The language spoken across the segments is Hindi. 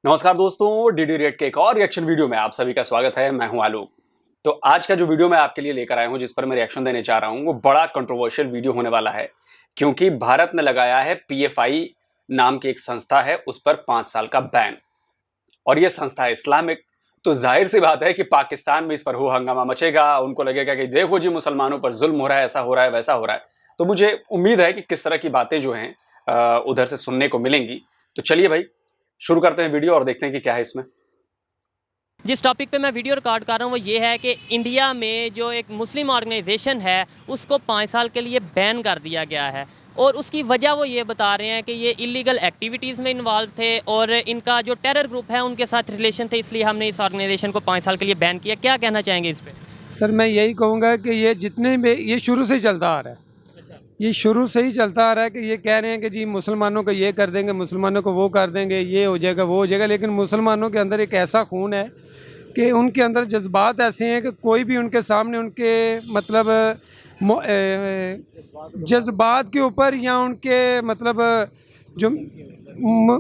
नमस्कार दोस्तों, डीडी रेट के एक और रिएक्शन वीडियो में आप सभी का स्वागत है। मैं हूं आलोक। तो आज का जो वीडियो मैं आपके लिए लेकर आया हूं, जिस पर मैं रिएक्शन देने चाह रहा हूं, वो बड़ा कंट्रोवर्शियल वीडियो होने वाला है, क्योंकि भारत ने लगाया है पीएफआई नाम की एक संस्था है, उस पर 5 साल का बैन। और यह संस्था है इस्लामिक। तो जाहिर सी बात है कि पाकिस्तान में इस पर हो हंगामा मचेगा। उनको लगेगा कि देखो जी, मुसलमानों पर जुल्म हो रहा है, ऐसा हो रहा है, वैसा हो रहा है। तो मुझे उम्मीद है कि किस तरह की बातें जो हैं उधर से सुनने को मिलेंगी। तो चलिए भाई, शुरू करते हैं वीडियो और देखते हैं कि क्या है इसमें। जिस टॉपिक पे मैं वीडियो रिकॉर्ड कर रहा हूँ वो ये है कि इंडिया में जो एक मुस्लिम ऑर्गेनाइजेशन है उसको 5 साल के लिए बैन कर दिया गया है। और उसकी वजह वो ये बता रहे हैं कि ये इलीगल एक्टिविटीज़ में इन्वॉल्व थे और इनका जो टेरर ग्रुप है उनके साथ रिलेशन थे, इसलिए हमने इस ऑर्गेनाइजेशन को 5 साल के लिए बैन किया। क्या कहना चाहेंगे इस पर? सर मैं यही कहूँगा कि ये जितने भी ये शुरू से ही चलता आ रहा है, ये शुरू से ही चलता आ रहा है कि ये कह रहे हैं कि जी मुसलमानों को ये कर देंगे, मुसलमानों को वो कर देंगे, ये हो जाएगा वो हो जाएगा। लेकिन मुसलमानों के अंदर एक ऐसा खून है कि उनके अंदर जज्बात ऐसे हैं कि कोई भी उनके सामने उनके मतलब जज्बात के ऊपर या उनके मतलब जो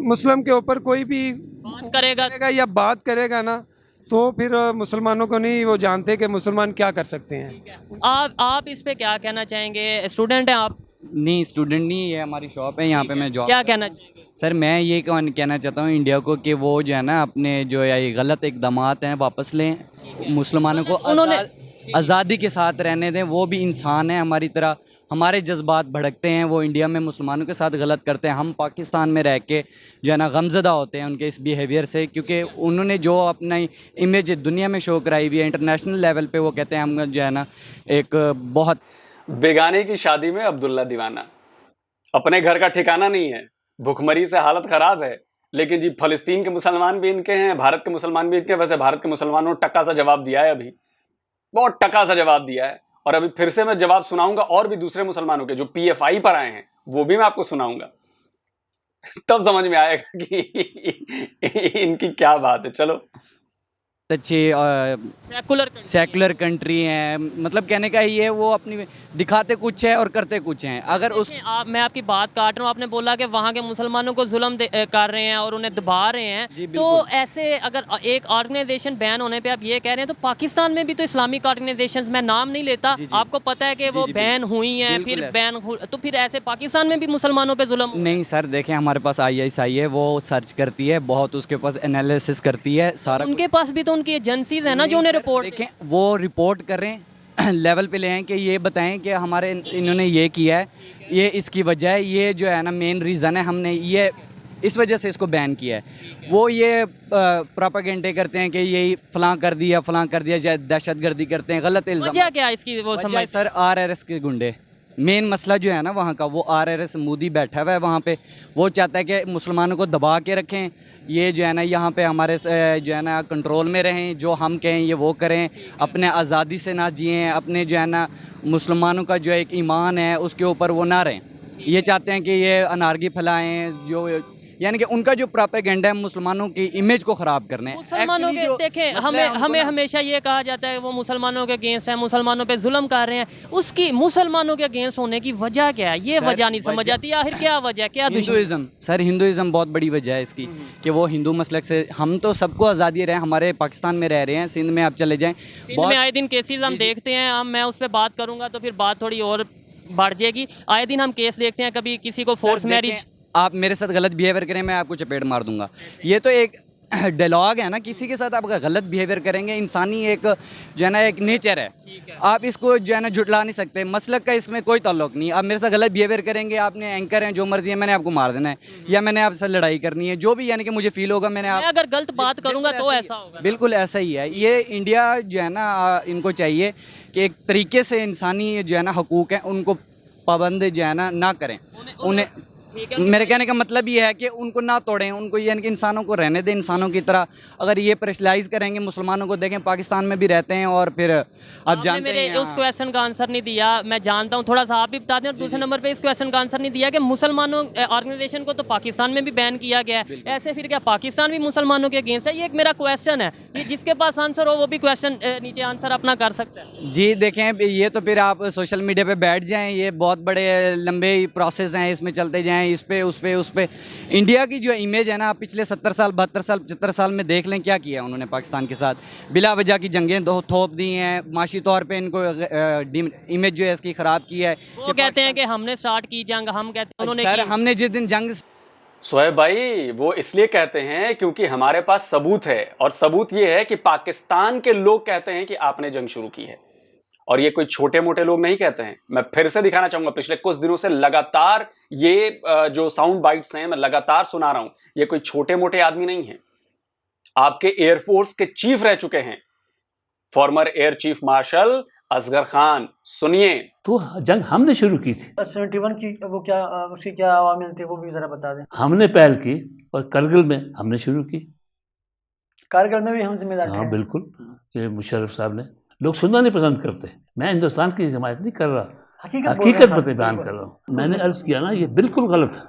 मुस्लिम के ऊपर कोई भी बात करेगा या बात करेगा ना, तो फिर मुसलमानों को नहीं वो जानते कि मुसलमान क्या कर सकते हैं। आप इस पे क्या कहना चाहेंगे? स्टूडेंट हैं आप? नहीं, स्टूडेंट नहीं है, हमारी शॉप है, यहाँ पे मैं जॉब। क्या कहना चाहेंगे? सर मैं ये कहना चाहता हूँ इंडिया को कि वो जो है ना अपने जो ये गलत इकदामात हैं वापस लें, मुसलमानों को उन्होंने आज़ादी के साथ रहने दें। वो भी इंसान है हमारी तरह, हमारे जज्बात भड़कते हैं, वो इंडिया में मुसलमानों के साथ गलत करते हैं। हम पाकिस्तान में रह के जो है ना गमज़दा होते हैं उनके इस बिहेवियर से, क्योंकि उन्होंने जो अपना इमेज दुनिया में शो कराई हुई है इंटरनेशनल लेवल पे, वो कहते हैं हम जो है ना एक बहुत बेगाने की शादी में अब्दुल्ला दीवाना। अपने घर का ठिकाना नहीं है, भुखमरी से हालत खराब है। लेकिन जी फलस्तीन के मुसलमान भी इनके हैं, भारत के मुसलमान भी इनके। वैसे भारत के मुसलमानों ने टक्का सा जवाब दिया है, अभी बहुत टक्का सा जवाब दिया है। और अभी फिर से मैं जवाब सुनाऊंगा, और भी दूसरे मुसलमानों के जो पीएफआई पर आए हैं वो भी मैं आपको सुनाऊंगा। तब समझ में आएगा कि इनकी क्या बात है। चलो, अच्छी सेकुलर कंट्री है, मतलब कहने का ये वो अपनी दिखाते कुछ है और करते कुछ हैं। अगर उस मैं आपकी बात काट रहा हूँ, आपने बोला कि वहाँ के मुसलमानों को जुल्म कर रहे हैं और उन्हें दबा रहे हैं, तो ऐसे अगर एक ऑर्गेनाइजेशन बैन होने पे आप ये कह रहे हैं, तो पाकिस्तान में भी तो इस्लामिक ऑर्गेनाइजेशंस, मैं नाम नहीं लेता, आपको पता है कि वो बैन हुई हैं, फिर बैन तो फिर ऐसे पाकिस्तान में भी मुसलमानों पर जुल्म? नहीं सर, देखें हमारे पास ISI है, वो सर्च करती है बहुत, उसके पास एनालिसिस करती है सारा। उनके पास भी तो उनकी एजेंसीज है ना जो उन्हें रिपोर्ट देखें, वो रिपोर्ट करें लेवल पे ले आएँ कि ये बताएं कि हमारे इन्होंने ये किया है, ये इसकी वजह है, ये जो है ना मेन रीज़न है, हमने ये इस वजह से इसको बैन किया है। वो ये प्रोपेगेंडे करते हैं कि यही फलां कर दिया, दहशतगर्दी करते हैं, गलत इल्ज़ाम। वजह क्या इसकी? वो समझ सर RRS के गुंडे, मेन मसला जो है ना वहाँ का, वो RRS मोदी बैठा हुआ है वहाँ पे, वो चाहता है कि मुसलमानों को दबा के रखें, ये जो है ना यहाँ पे हमारे जो है ना कंट्रोल में रहें, जो हम कहें ये वो करें, अपने आज़ादी से ना जिएं, अपने जो है ना मुसलमानों का जो एक ईमान है उसके ऊपर वो ना रहें। ये चाहते हैं कि ये अनारगी फैलाएँ, जो यानी कि उनका जो प्रोपेगेंडा है मुसलमानों की इमेज को ख़राब करने। मुसलमानों के देखें, हमें हमेशा ये कहा जाता है वो मुसलमानों के अगेंस्ट है, मुसलमानों पे जुल्म कर रहे हैं। उसकी मुसलमानों के अगेंस्ट होने की वजह क्या है? ये वजह नहीं समझ आती, आखिर क्या वजह, क्या? हिंदुइज़्म सर, हिंदुइज़्म बहुत बड़ी वजह है इसकी कि वो हिंदू मसलक से, हम तो सबको आज़ादी रहे, हमारे पाकिस्तान में रह रहे हैं, सिंध में आप चले जाएँ, सिंध में आए दिन केसेस हम देखते हैं। मैं उस पर बात करूँगा तो फिर बात थोड़ी और बढ़ जाएगी। आए दिन हम केस देखते हैं, कभी किसी को फोर्स मैरिज, आप मेरे साथ गलत बिहेवियर करें मैं आपको चपेट मार दूंगा, ये तो एक डायलॉग है ना। किसी के साथ आप गलत बिहेवियर करेंगे, इंसानी एक जो है ना एक नेचर है, आप इसको जो है ना झुटला नहीं सकते। मसलक का इसमें कोई ताल्लुक नहीं। आप मेरे साथ गलत बिहेवियर करेंगे, आपने एंकर हैं, जो मर्जी है, मैंने आपको मार देना है या मैंने आपसे लड़ाई करनी है, जो भी यानी कि मुझे फील होगा, मैं अगर गलत बात करूँगा तो ऐसा होगा। बिल्कुल ऐसा ही है। ये इंडिया जो है ना, इनको चाहिए कि एक तरीके से इंसानी जो है ना हकूक़ हैं उनको पाबंद जो है ना करें। उन्हें मेरे कहने का मतलब ये है कि उनको ना तोड़ें, उनको यानी कि इंसानों को रहने दें इंसानों की तरह। अगर ये प्रेशराइज करेंगे मुसलमानों को, देखें पाकिस्तान में भी रहते हैं और फिर आप जानते हैं। उस क्वेश्चन का आंसर नहीं दिया, मैं जानता हूँ, थोड़ा सा आप भी बता दें। और दूसरे नंबर पे इस क्वेश्चन का आंसर नहीं दिया कि मुसलमानों ऑर्गेनाइजेशन को तो पाकिस्तान में भी बैन किया गया है, ऐसे फिर क्या पाकिस्तान भी मुसलमानों के अगेंस्ट है? ये एक मेरा क्वेश्चन है, ये जिसके पास आंसर हो वो भी क्वेश्चन नीचे आंसर अपना कर सकता है। जी देखें, ये तो फिर आप सोशल मीडिया पे बैठ जाएं, ये बहुत बड़े लंबे प्रोसेस हैं, इसमें चलते जाएं, इस पे उस पे। इंडिया की जो इमेज है ना, पिछले 70 साल 72 साल 75 साल में देख लें क्या किया उन्होंने पाकिस्तान के साथ। बिला वजह की जंगें थोप दी हैं, माशी तौर पे इनको इमेज जो है इसकी ख़राब की है। वो कहते हैं कि हमने स्टार्ट की जंग, हम कहते हैं उन्होंने सर की। हमने जिस दिन जंग सोहेब भाई, वो इसलिए कहते हैं क्योंकि हमारे पास सबूत है, और सबूत ये है कि पाकिस्तान के लोग कहते हैं कि आपने जंग शुरू की है, और ये कोई छोटे मोटे लोग नहीं कहते हैं। मैं फिर से दिखाना चाहूंगा, पिछले कुछ दिनों से लगातार ये जो साउंड बाइट्स हैं मैं लगातार सुना रहा हूं, ये कोई छोटे मोटे आदमी नहीं है। आपके एयरफोर्स के चीफ रह चुके हैं, former air chief marshal Asghar Khan. सुनिए। तो जंग हमने शुरू की थी, 71 की वो क्या उसकी क्या अवामिल थे वो भी जरा बता दें। हमने पहल की, और करगिल में हमने शुरू की। कारगिल में भी हम जिम्मेदार हाँ थे। बिल्कुल, ये मुशर्रफ साहब ने। लोग सुनना नहीं पसंद करते। मैं हिंदुस्तान की हिमायत नहीं कर रहा, हकीकत बयान कर रहा हूँ। मैंने अर्ज किया ना, ये बिल्कुल गलत है।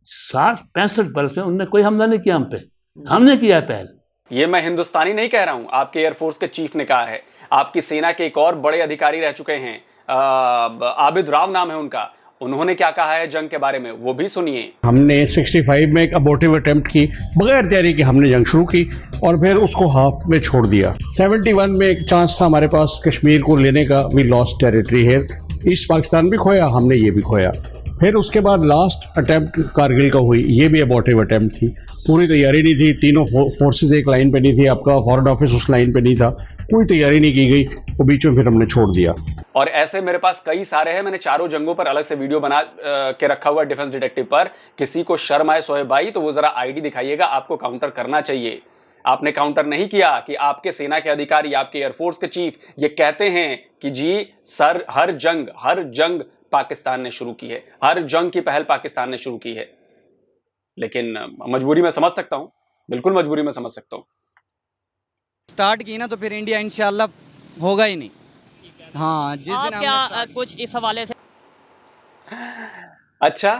60-65 बरस में उनने कोई हमला नहीं किया हम पे, हमने किया पहल। ये मैं हिंदुस्तानी नहीं कह रहा हूं, आपके एयरफोर्स के चीफ ने कहा है। आपकी सेना के एक और बड़े अधिकारी रह चुके हैं, आबिद राव नाम है उनका, उन्होंने क्या कहा है जंग के बारे में, वो भी सुनिए। हमने 65 में एक अबॉर्टिव अटेम्प्ट की, बगैर तैयारी के हमने जंग शुरू की और फिर उसको हाफ में छोड़ दिया। 71 में एक चांस था हमारे पास कश्मीर को लेने का, we lost territory here. East Pakistan भी खोया हमने, ये भी खोया। फिर उसके बाद लास्ट अटेम्प्ट कारगिल का हुई, ये भी अबॉर्टिव अटेम्प्ट थी। पूरी तैयारी नहीं थी, तीनों फोर्सेस एक लाइन पे नहीं थी, आपका फॉरेन ऑफिस उस लाइन पे नहीं था, कोई तैयारी नहीं की गई, वो बीच में फिर हमने छोड़ दिया। और ऐसे मेरे पास कई सारे हैं, मैंने चारों जंगों पर अलग से वीडियो बना के रखा हुआ डिफेंस डिटेक्टिव पर। किसी को शर्म आए सोहेब भाई तो वो जरा आईडी दिखाइएगा, आपको काउंटर करना चाहिए। आपने काउंटर नहीं किया कि आपके सेना के अधिकारी, आपके एयरफोर्स के चीफ ये कहते हैं कि जी सर हर जंग पाकिस्तान ने शुरू की है, हर जंग की पहल पाकिस्तान ने शुरू की है। लेकिन मजबूरी में समझ सकता हूं, बिल्कुल मजबूरी में समझ सकता हूं। स्टार्ट की ना तो फिर इंडिया इंशाल्लाह होगा ही नहीं। हाँ, जिस आप दिन क्या कुछ इस हवाले से। अच्छा,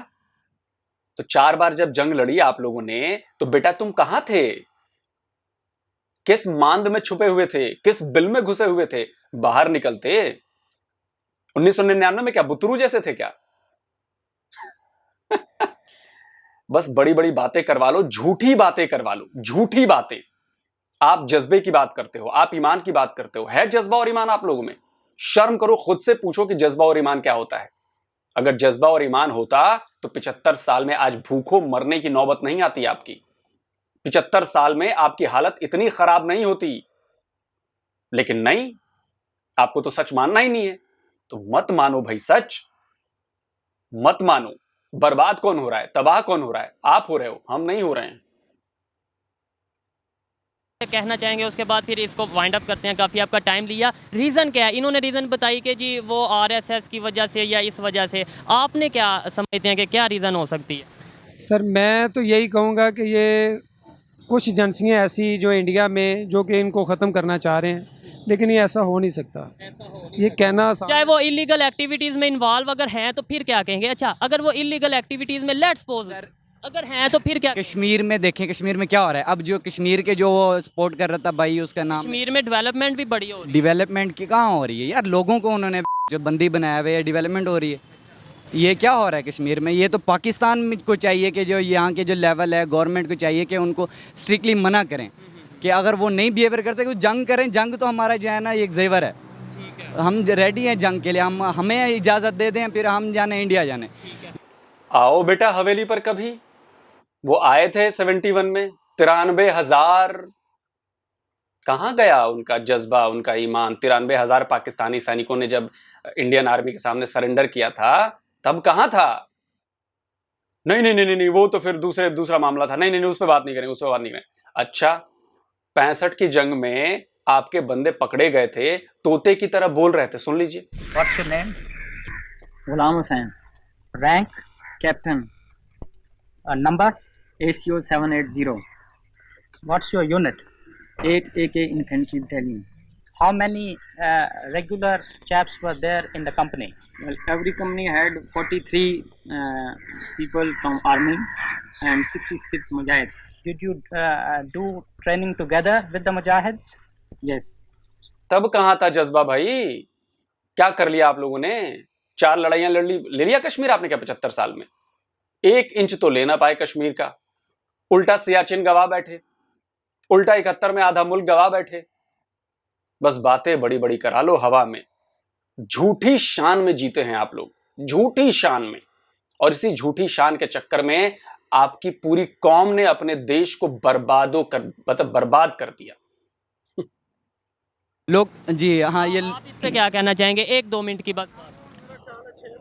तो 4 बार जब जंग लड़ी आप लोगों ने, तो बेटा तुम कहां थे? किस मांद में छुपे हुए थे? किस बिल में घुसे हुए थे? बाहर निकलते। 1999 में क्या बुतरू जैसे थे क्या? बस बड़ी बड़ी बातें करवा लो, झूठी बातें करवा लो, झूठी बातें। आप जज्बे की बात करते हो, आप ईमान की बात करते हो। है जज्बा और ईमान आप लोगों में? शर्म करो, खुद से पूछो कि जज्बा और ईमान क्या होता है। अगर जज्बा और ईमान होता तो 75 साल में आज भूखों मरने की नौबत नहीं आती आपकी। 75 साल में आपकी हालत इतनी खराब नहीं होती। लेकिन नहीं, आपको तो सच मानना ही नहीं है, तो मत मानो भाई, सच मत मानो। बर्बाद कौन हो रहा है, तबाह कौन हो रहा है? आप हो रहे हो, हम नहीं हो रहे हैं। कहना चाहेंगे, उसके बाद फिर इसको वाइंड अप करते हैं। काफ़ी आपका टाइम लिया। रीज़न क्या है? इन्होंने रीज़न बताई कि जी वो आरएसएस की वजह से या इस वजह से। आपने क्या समझते हैं कि क्या रीज़न हो सकती है? सर मैं तो यही कहूँगा कि ये कुछ एजेंसियाँ ऐसी जो इंडिया में जो कि इनको ख़त्म करना चाह रहे हैं, लेकिन ये ऐसा हो नहीं सकता। ये कहना चाहे वो इलीगल एक्टिविटीज़ में इन्वॉल्व अगर हैं तो फिर क्या कहेंगे? अच्छा, अगर वो इलीगल एक्टिविटीज़ में लेट्स सपोज अगर हैं तो फिर क्या? कश्मीर में देखें, कश्मीर में क्या हो रहा है अब? जो कश्मीर के जो सपोर्ट कर रहा था भाई, उसका नाम, कश्मीर में डेवलपमेंट भी बड़ी हो रही है। डेवलपमेंट की कहाँ हो रही है यार? लोगों को उन्होंने जो बंदी बनाया हुआ है, डेवलपमेंट हो रही है। ये क्या हो रहा है कश्मीर में? ये तो पाकिस्तान को चाहिए कि जो यहाँ के जो लेवल है गवर्नमेंट को चाहिए कि उनको स्ट्रिक्टली मना करें कि अगर वो नहीं बिहेवियर करते तो जंग करें। जंग तो हमारा जो है ना एक जेवर है, हम रेडी हैं जंग के लिए। हमें इजाज़त दे दें, फिर हम जाने इंडिया जाने। आओ बेटा हवेली पर कभी। वो आए थे 71 में, 93,000। कहां गया उनका जज्बा, उनका ईमान? 93,000 पाकिस्तानी सैनिकों ने जब इंडियन आर्मी के सामने सरेंडर किया था, तब कहां था? नहीं नहीं नहीं नहीं, वो तो फिर दूसरा मामला था। नहीं नहीं, उस पर बात नहीं करेंगे, उस पर बात नहीं करेंगे। अच्छा, 65 की जंग में आपके बंदे पकड़े गए थे, तोते की तरह बोल रहे थे। सुन लीजिए। What's your name? Ghulam Hussain. Rank Captain. Number ACO 780. What's your unit? 8 AK Infantry Battalion. How many regular chaps were there in the company? Well, every company had 43 people from army and 66 mujahids. Did you do training together with the mujahids? Yes. तब कहां था जज्बा भाई? क्या कर लिया आप लोगों ने? 4 लड़ाइयां ले लिया कश्मीर आपने क्या 75 साल में? 1 इंच तो ले ना पाए कश्मीर का, उल्टा सियाचिन गवा बैठे, उल्टा 71 में आधा मुल्क गवा बैठे। बस बातें बड़ी बड़ी करा लो हवा में। झूठी शान में जीते हैं आप लोग, झूठी शान में। और इसी झूठी शान के चक्कर में आपकी पूरी कौम ने अपने देश को बर्बाद कर दिया। लोग जी हाँ ये आप इस पे क्या कहना चाहेंगे? 1-2 मिनट की बात।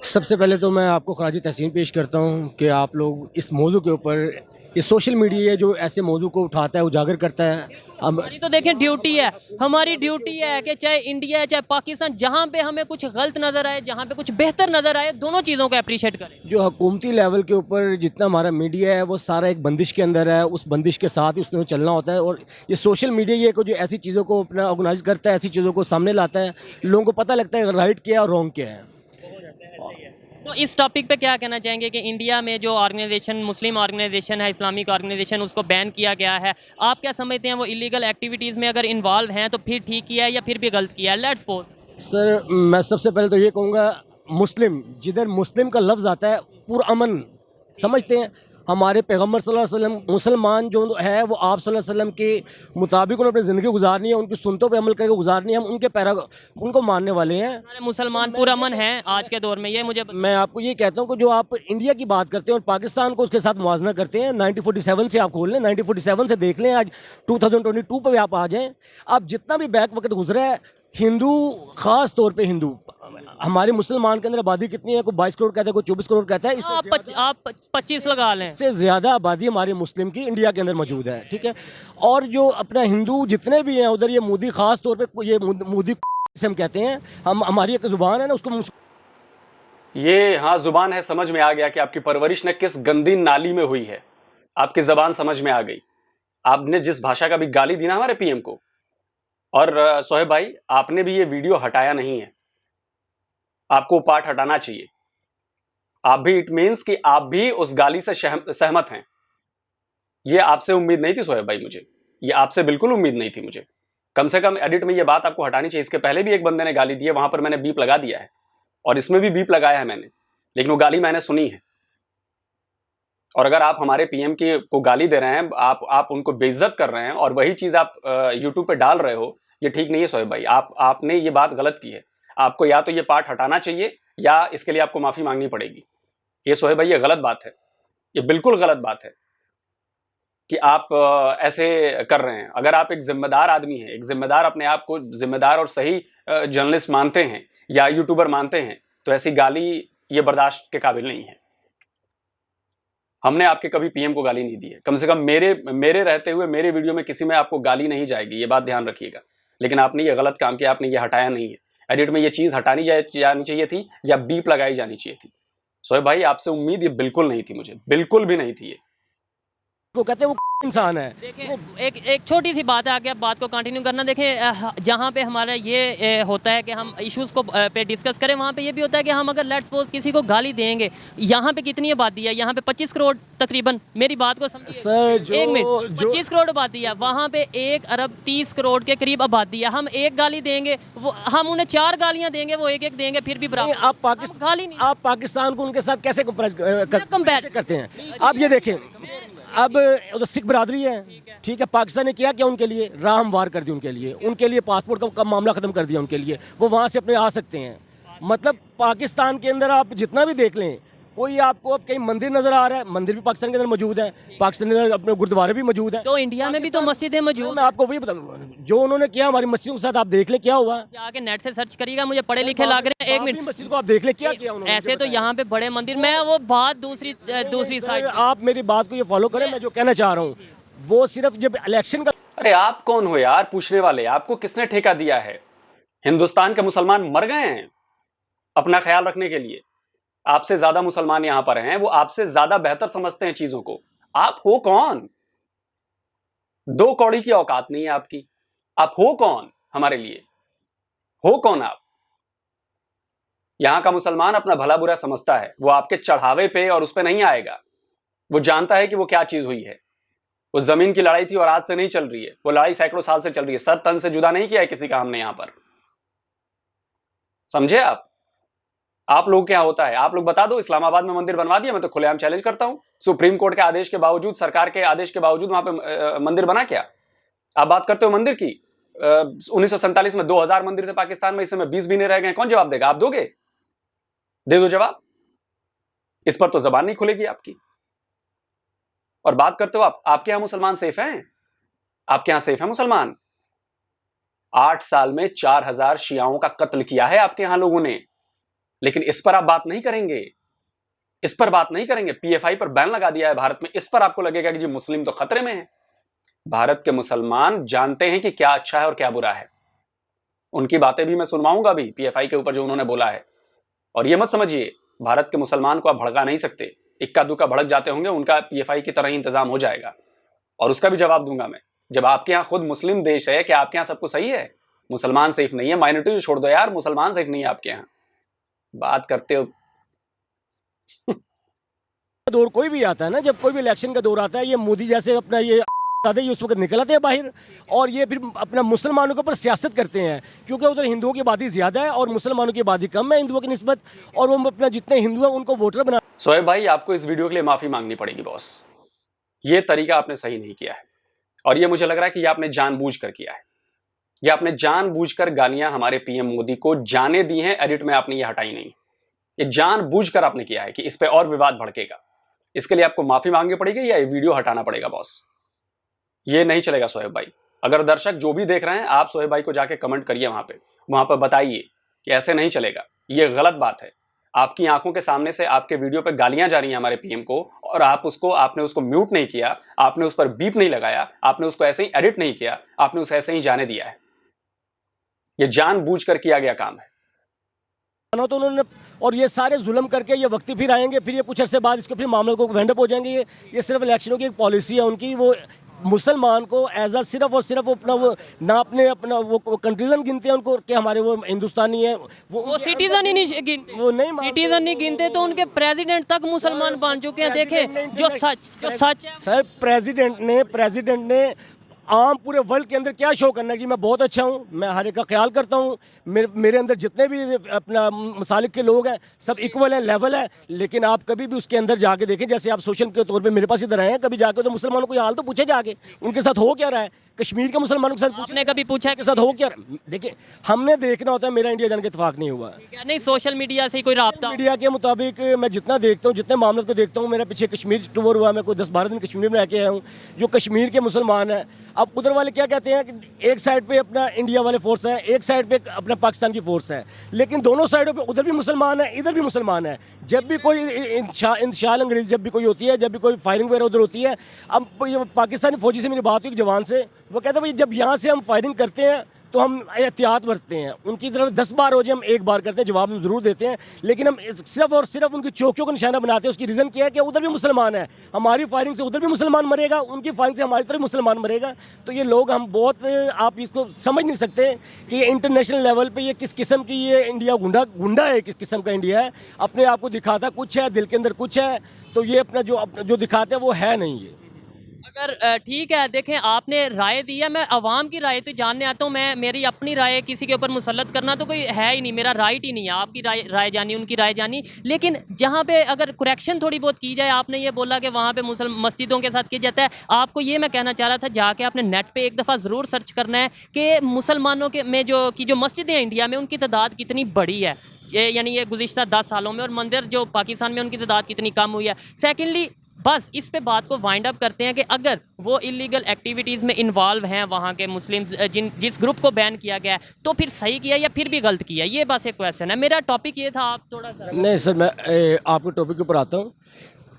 सबसे पहले तो मैं आपको खराज तहसीन पेश करता हूँ कि आप लोग इस मौजू के ऊपर, ये सोशल मीडिया जो ऐसे मौजू को उठाता है, उजागर करता है। हमारी तो देखें ड्यूटी है, हमारी ड्यूटी है कि चाहे इंडिया है चाहे पाकिस्तान, जहाँ पे हमें कुछ गलत नज़र आए, जहाँ पे कुछ बेहतर नज़र आए, दोनों चीज़ों को अप्रिशिएट करें। जो हुकूमती लेवल के ऊपर जितना हमारा मीडिया है वो सारा एक बंदिश के अंदर है, उस बंदिश के साथ ही उसने चलना होता है। और ये सोशल मीडिया ये को जो ऐसी चीज़ों को अपना ऑर्गेनाइज करता है, ऐसी चीज़ों को सामने लाता है, लोगों को पता लगता है राइट क्या है और रॉन्ग क्या है। तो इस टॉपिक पे क्या कहना चाहेंगे कि इंडिया में जो ऑर्गेनाइजेशन, मुस्लिम ऑर्गेनाइजेशन है, इस्लामिक ऑर्गेनाइजेशन, उसको बैन किया गया है, आप क्या समझते हैं वो इलीगल एक्टिविटीज़ में अगर इन्वॉल्व हैं तो फिर ठीक किया है या फिर भी गलत किया है? लेट्स सपोज सर, मैं सबसे पहले तो ये कहूँगा, मुस्लिम, जिधर मुस्लिम का लफ्ज़ आता है पुरअमन समझते हैं। हमारे पैगम्बर सल्लल्लाहु अलैहि वसल्लम, मुसलमान जो है वो आप सल्लल्लाहु अलैहि वसल्लम के मुताबिक उन्होंने अपनी ज़िंदगी गुजारनी है, उनकी सुन्नतों पे अमल करके गुजारनी है। हम उनके उनको मानने वाले हैं। हमारे मुसलमान पुरअमन हैं आज के दौर में, ये मुझे मैं आपको ये कहता हूँ कि जो आप इंडिया की बात करते हैं और पाकिस्तान को उसके साथ मुआवजा करते हैं, 1947 से आप खोल लें, 1947 से देख लें, आज 2022 पर आप आ जाएँ। आप जितना भी बैक वक्त गुजरा है, हिंदू, ख़ास तौर पे हिंदू, हमारे मुसलमान के अंदर आबादी कितनी है? कोई 22 करोड़ कहता है, कोई 24 करोड़ कहता है। आप 25 लगा लें। इससे ज़्यादा आबादी हमारे मुस्लिम की इंडिया के अंदर मौजूद है, ठीक है। और जो अपना हिंदू जितने भी हैं उधर, ये मोदी ख़ास तौर पे, ये मोदी से हम कहते हैं, हम, हमारी एक ज़ुबान है ना, उसको ये हाँ जुबान है, समझ में आ गया कि आपकी परवरिश ने किस गंदी नाली में हुई है। आपकी जबान समझ में आ गई। आपने जिस भाषा का भी गाली दी ना हमारे पीएम को, और सोहेब भाई आपने भी ये वीडियो हटाया नहीं है, आपको पार्ट हटाना चाहिए। आप भी, इट मीन्स कि आप भी उस गाली से सहमत हैं। ये आपसे उम्मीद नहीं थी सोहेब भाई, मुझे ये आपसे बिल्कुल उम्मीद नहीं थी। मुझे कम से कम एडिट में ये बात आपको हटानी चाहिए। इसके पहले भी एक बंदे ने गाली दी है, वहां पर मैंने बीप लगा दिया है, और इसमें भी बीप लगाया है मैंने, लेकिन वो गाली मैंने सुनी है। और अगर आप हमारे पीएम को गाली दे रहे हैं, आप उनको बेइज्जत कर रहे हैं, और वही चीज आप यूट्यूब पे डाल रहे हो, ये ठीक नहीं है सोहेब भाई। आपने ये बात गलत की है। आपको या तो ये पार्ट हटाना चाहिए या इसके लिए आपको माफी मांगनी पड़ेगी। ये सोहेब भाई ये गलत बात है, ये बिल्कुल गलत बात है कि आप ऐसे कर रहे हैं। अगर आप एक जिम्मेदार आदमी हैं, एक जिम्मेदार, अपने आप को जिम्मेदार और सही जर्नलिस्ट मानते हैं या यूट्यूबर मानते हैं, तो ऐसी गाली ये बर्दाश्त के काबिल नहीं है। हमने आपके कभी पीएम को गाली नहीं दी है, कम से कम मेरे रहते हुए मेरे वीडियो में किसी में आपको गाली नहीं जाएगी, ये बात ध्यान रखिएगा। लेकिन आपने ये गलत काम किया, आपने ये हटाया नहीं है। एडिट में ये चीज हटानी जानी चाहिए थी या बीप लगाई जानी चाहिए थी। सोहेब भाई आपसे उम्मीद ये बिल्कुल नहीं थी, मुझे बिल्कुल भी नहीं थी। ये वो कहते हैं वो इंसान है। देखें, एक छोटी सी बात है, आगे आप बात को कंटिन्यू करना। देखें, जहाँ पे हमारा ये होता है कि हम इश्यूज़ को पे डिस्कस करें, वहाँ पे ये भी होता है कि हम अगर लेट्स सपोज किसी को गाली देंगे, यहाँ पे कितनी आबादी है? यहाँ पे 25 करोड़ तकरीबन, मेरी बात को समझिए सर। एक मिनट, 25 करोड़ आबादी है, वहाँ पे 1 अरब 30 करोड़ के करीब आबादी है। हम एक गाली देंगे, वो हम उन्हें 4 गालियाँ देंगे, वो एक देंगे, फिर भी बराबर। आप पाकिस्तान को उनके साथ कैसे कंपेयर करते हैं? आप ये देखें, अब तो सिख बरादरी है, ठीक है, पाकिस्तान ने किया क्या उनके लिए? राह हमवार कर दी उनके लिए पासपोर्ट का मामला ख़त्म कर दिया उनके लिए, वो वहाँ से अपने आ सकते हैं। मतलब पाकिस्तान के अंदर आप जितना भी देख लें, कोई आपको अब कहीं मंदिर नजर आ रहा है, मंदिर भी पाकिस्तान के अंदर मौजूद है, पाकिस्तान के अंदर अपने गुरुद्वारे भी मौजूद है। तो इंडिया में भी तो मस्जिदें मौजूद। मैं आपको वही बताऊँ, जो उन्होंने किया हमारी मस्जिदों के साथ, आप देख ले क्या हुआ। जाके नेट से सर्च करिएगा, मुझे पढ़े लिखे लग रहे हैं। एक मिनट, मस्जिद को आप देख ले क्या किया उन्होंने। ऐसे तो यहाँ पे बड़े मंदिर, मैं वो बात दूसरी साइड। आप मेरी बात को ये फॉलो करें, मैं जो कहना चाह रहा हूँ वो सिर्फ जब इलेक्शन का। अरे आप कौन हो यार पूछने वाले? आपको किसने ठेका दिया है? हिंदुस्तान के मुसलमान मर गए हैं अपना ख्याल रखने के लिए। आपसे ज्यादा मुसलमान यहां पर हैं, वो आपसे ज्यादा बेहतर समझते हैं चीजों को। आप हो कौन? 2 कौड़ी की औकात नहीं है आपकी। आप हो कौन हमारे लिए? हो कौन आप? यहां का मुसलमान अपना भला बुरा समझता है, वो आपके चढ़ावे पे और उस पे नहीं आएगा। वो जानता है कि वो क्या चीज हुई है। उस जमीन की लड़ाई थी और आज से नहीं चल रही है, वो लड़ाई सैकड़ों साल से चल रही है। सर तन से जुदा नहीं किया है किसी का हमने यहां पर, समझे आप? आप लोग क्या होता है, आप लोग बता दो इस्लामाबाद में मंदिर बनवा दिया, मैं तो खुलेआम चैलेंज करता हूं, सुप्रीम कोर्ट के आदेश के बावजूद, सरकार के आदेश के बावजूद वहां पे मंदिर बना क्या? आप बात करते हो मंदिर की, 1947 में 2000 मंदिर थे पाकिस्तान में, इस समय 20 भी नहीं रह गए, कौन जवाब देगा? आप दोगे? दे दो जवाब, इस पर तो जबान नहीं खुलेगी आपकी। और बात करते हो आपके यहां मुसलमान सेफ हैं? आपके यहां सेफ है मुसलमान? 8 साल में 4000 शियाओं का कत्ल किया है आपके यहां लोगों ने, लेकिन इस पर आप बात नहीं करेंगे, इस पर बात नहीं करेंगे। पीएफआई पर बैन लगा दिया है भारत में, इस पर आपको लगेगा कि जी मुस्लिम तो खतरे में है। भारत के मुसलमान जानते हैं कि क्या अच्छा है और क्या बुरा है। उनकी बातें भी मैं सुनवाऊंगा भी, पीएफआई के ऊपर जो उन्होंने बोला है। और ये मत समझिए भारत के मुसलमान को आप भड़का नहीं सकते, इक्का दुक्का भड़क जाते होंगे, उनका पीएफआई की तरह ही इंतजाम हो जाएगा, और उसका भी जवाब दूंगा मैं। जब आपके यहाँ खुद मुस्लिम देश है, क्या आपके यहाँ सब कुछ सही है? मुसलमान सेफ नहीं है, माइनॉरिटी छोड़ दो यार, मुसलमान सेफ नहीं है आपके यहाँ। बात करते हो दौर कोई भी आता है ना, जब कोई भी इलेक्शन का दौर आता है, ये मोदी जैसे अपना ये उस वक्त निकल आते हैं बाहर, और ये फिर अपना मुसलमानों के ऊपर सियासत करते हैं, क्योंकि उधर हिंदुओं की आबादी ज़्यादा है और मुसलमानों की आबादी कम है हिंदुओं की निस्बत, और वो अपना जितने हिंदू हैं उनको वोटर बना। शोएब भाई, आपको इस वीडियो के लिए माफ़ी मांगनी पड़ेगी बॉस, ये तरीका आपने सही नहीं किया है, और ये मुझे लग रहा है कि ये आपने जानबूझकर किया है। ये आपने जानबूझकर गालियां हमारे पीएम मोदी को जाने दी हैं, एडिट में आपने ये हटाई नहीं, ये जानबूझकर आपने किया है कि इस पे और विवाद भड़केगा। इसके लिए आपको माफ़ी मांगनी पड़ेगी या ये वीडियो हटाना पड़ेगा बॉस, ये नहीं चलेगा शोएब भाई। अगर दर्शक जो भी देख रहे हैं, आप शोएब भाई को जाके कमेंट करिए, वहां पर बताइए कि ऐसे नहीं चलेगा, ये गलत बात है। आपकी आंखों के सामने से आपके वीडियो पे गालियां जा रही हैं हमारे पीएम को, और आपने उसको म्यूट नहीं किया, आपने उस पर बीप नहीं लगाया, आपने उसको ऐसे ही एडिट नहीं किया, आपने उसे ऐसे ही जाने दिया है। ये जानबूझकर किया गया काम है। तो उन्होंने, और ये सारे जुल्म करके ये वक्ती फिर आएंगे, फिर ये कुछ अर्से बाद इसके फिर मामले को वेंडअप हो जाएंगे। ये सिर्फ इलेक्शनों की एक पॉलिसी है उनकी, वो मुसलमान को एज अ सिर्फ और सिर्फ अपना वो ना अपना वो कंट्रीजन गिनते हैं उनको कि हमारे वो हिंदुस्तानी है, वो सिटीजन ही नहीं गिनते, वो नहीं सिटीजन नहीं गिनते, तो उनके प्रेसिडेंट तक मुसलमान बन चुके हैं। देखे जो सच है सर, प्रेसिडेंट ने आम पूरे वर्ल्ड के अंदर क्या शो करना है कि मैं बहुत अच्छा हूँ, मैं हर एक का ख्याल करता हूँ, मेरे अंदर जितने भी अपना मसालिक के लोग हैं सब इक्वल हैं, लेवल है। लेकिन आप कभी भी उसके अंदर जाके देखें, जैसे आप सोशल के तौर पे मेरे पास इधर आए हैं, कभी जाके तो मुसलमानों को हाल तो पूछे जाके उनके साथ हो क्या रहा है, कश्मीर के मुसलमानों के साथ आपने कभी पूछा के साथ हो क्या? देखिए, हमने देखना होता है, मेरा इंडिया जाने के इतफाक नहीं हुआ, नहीं सोशल मीडिया से कोई राब्ता, मीडिया के मुताबिक मैं जितना देखता हूँ, जितने मामलों को देखता हूँ, मेरा पीछे कश्मीर टूर हुआ, मैं कोई 10-12 दिन कश्मीर में रह के आया हूँ, जो कश्मीर के मुसलमान हैं। अब उधर वाले क्या कहते हैं कि एक साइड पे अपना इंडिया वाले फोर्स है, एक साइड पे अपना पाकिस्तान की फोर्स है, लेकिन दोनों साइडों पे उधर भी मुसलमान है, इधर भी मुसलमान है। जब भी कोई इंतशाल अंग्रेज़ी जब भी कोई होती है, जब भी कोई फायरिंग वगैरह उधर होती है, अब पाकिस्तानी फौजी से मेरी बात हुई एक जवान से, वो कहते हैं भाई जब यहाँ से हम फायरिंग करते हैं तो हम एहतियात बरतते हैं, उनकी तरफ 10 बार हो जाए हम एक बार करते हैं, जवाब हम ज़रूर देते हैं, लेकिन हम सिर्फ और सिर्फ उनकी चौकियों को निशाना बनाते हैं। उसकी रीज़न क्या है कि उधर भी मुसलमान है, हमारी फायरिंग से उधर भी मुसलमान मरेगा, उनकी फायरिंग से हमारी तरफ मुसलमान मरेगा। तो ये लोग हम बहुत, आप इसको समझ नहीं सकते कि ये इंटरनेशनल लेवल पर ये किस किस्म की ये इंडिया गुंडा है, किस किस्म का इंडिया है। अपने आप को दिखाता कुछ है, दिल के अंदर कुछ है, तो ये अपना जो दिखाते हैं वो है नहीं। ये अगर ठीक है, देखें आपने राय दी है, मैं आवाम की राय तो जानने आता हूँ, मैं मेरी अपनी राय किसी के ऊपर मुसल्लत करना तो कोई है ही नहीं, मेरा राइट ही नहीं है। आपकी राय जानी, उनकी राय जानी, लेकिन जहाँ पे अगर करेक्शन थोड़ी बहुत की जाए, आपने ये बोला कि वहाँ पे मस्जिदों के साथ किया जाता है, आपको ये मैं कहना चाह रहा था, जाके आपने नेट पे एक दफ़ा ज़रूर सर्च करना है कि मुसलमानों के में जो मस्जिदें हैं इंडिया में, उनकी तादाद कितनी बड़ी है, यानी ये गुज़िश्ता 10 सालों में, और मंदिर जो पाकिस्तान में उनकी तादाद कितनी कम हुई है। सेकेंडली, बस इस पे बात को वाइंड अप करते हैं कि अगर वो इलीगल एक्टिविटीज़ में इन्वॉल्व हैं वहाँ के मुस्लिम्स, जिस ग्रुप को बैन किया गया है, तो फिर सही किया या फिर भी गलत किया, ये बस एक क्वेश्चन है। मेरा टॉपिक ये था, आप थोड़ा सा नहीं सर, मैं आपके टॉपिक के ऊपर आता हूँ।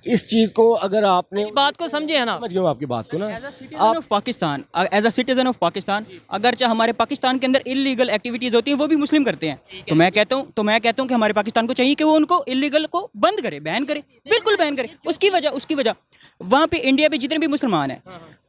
इस चीज़ को अगर आपने बात को समझे है ना, समझ गया आपकी बात को ना, of Pakistan, as a citizen of Pakistan, अगर चाहे हमारे पाकिस्तान के अंदर इलीगल एक्टिविटीज़ होती हैं वो भी मुस्लिम करते हैं, तो मैं कहता हूँ कि हमारे पाकिस्तान को चाहिए कि वो उनको इलीगल को बंद करे, बैन करे, बिल्कुल बैन करे। उसकी वजह वहाँ पे इंडिया पे जितने भी मुसलमान हैं,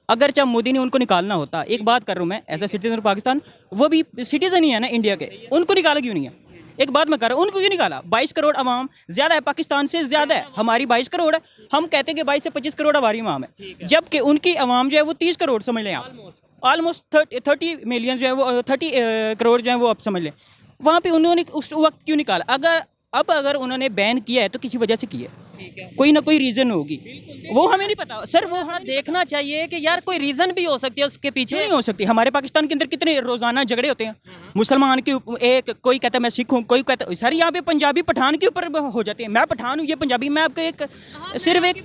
अगर चाहे मोदी ने उनको निकालना होता, एक बात कर रहा हूँ मैं as a citizen of Pakistan, वो भी सिटीजन ही है ना इंडिया के, उनको निकाला क्यों नहीं है? एक बात मैं कर रहा हूँ, उनको क्यों निकाला? 22 करोड़ आवाम ज़्यादा है, पाकिस्तान से ज़्यादा है, हमारी 22 करोड़ है, हम कहते हैं कि 22 से 25 करोड़ हमारी आवाम है, जबकि उनकी आवाम जो है वो 30 करोड़ समझ लें आप, ऑलमोस्ट 30 मिलियन जो है वो 30 करोड़ जो है वो आप समझ लें। वहाँ पे उन्होंने उस वक्त क्यों निकाला? अब अगर उन्होंने बैन किया है तो किसी वजह से किया है, कोई ना कोई रीज़न होगी, वो हमें नहीं पता सर। वो हमें देखना चाहिए कि यार कोई रीज़न भी हो सकती है उसके पीछे। नहीं हो सकती। हमारे पाकिस्तान के अंदर कितने रोज़ाना झगड़े होते हैं मुसलमान के एक कोई कहता है मैं सिख हूँ, कोई कहता है सर यहाँ पे पंजाबी पठान के ऊपर हो जाते हैं, मैं पठान हूँ ये पंजाबी, मैं आपको एक सिर्फ एक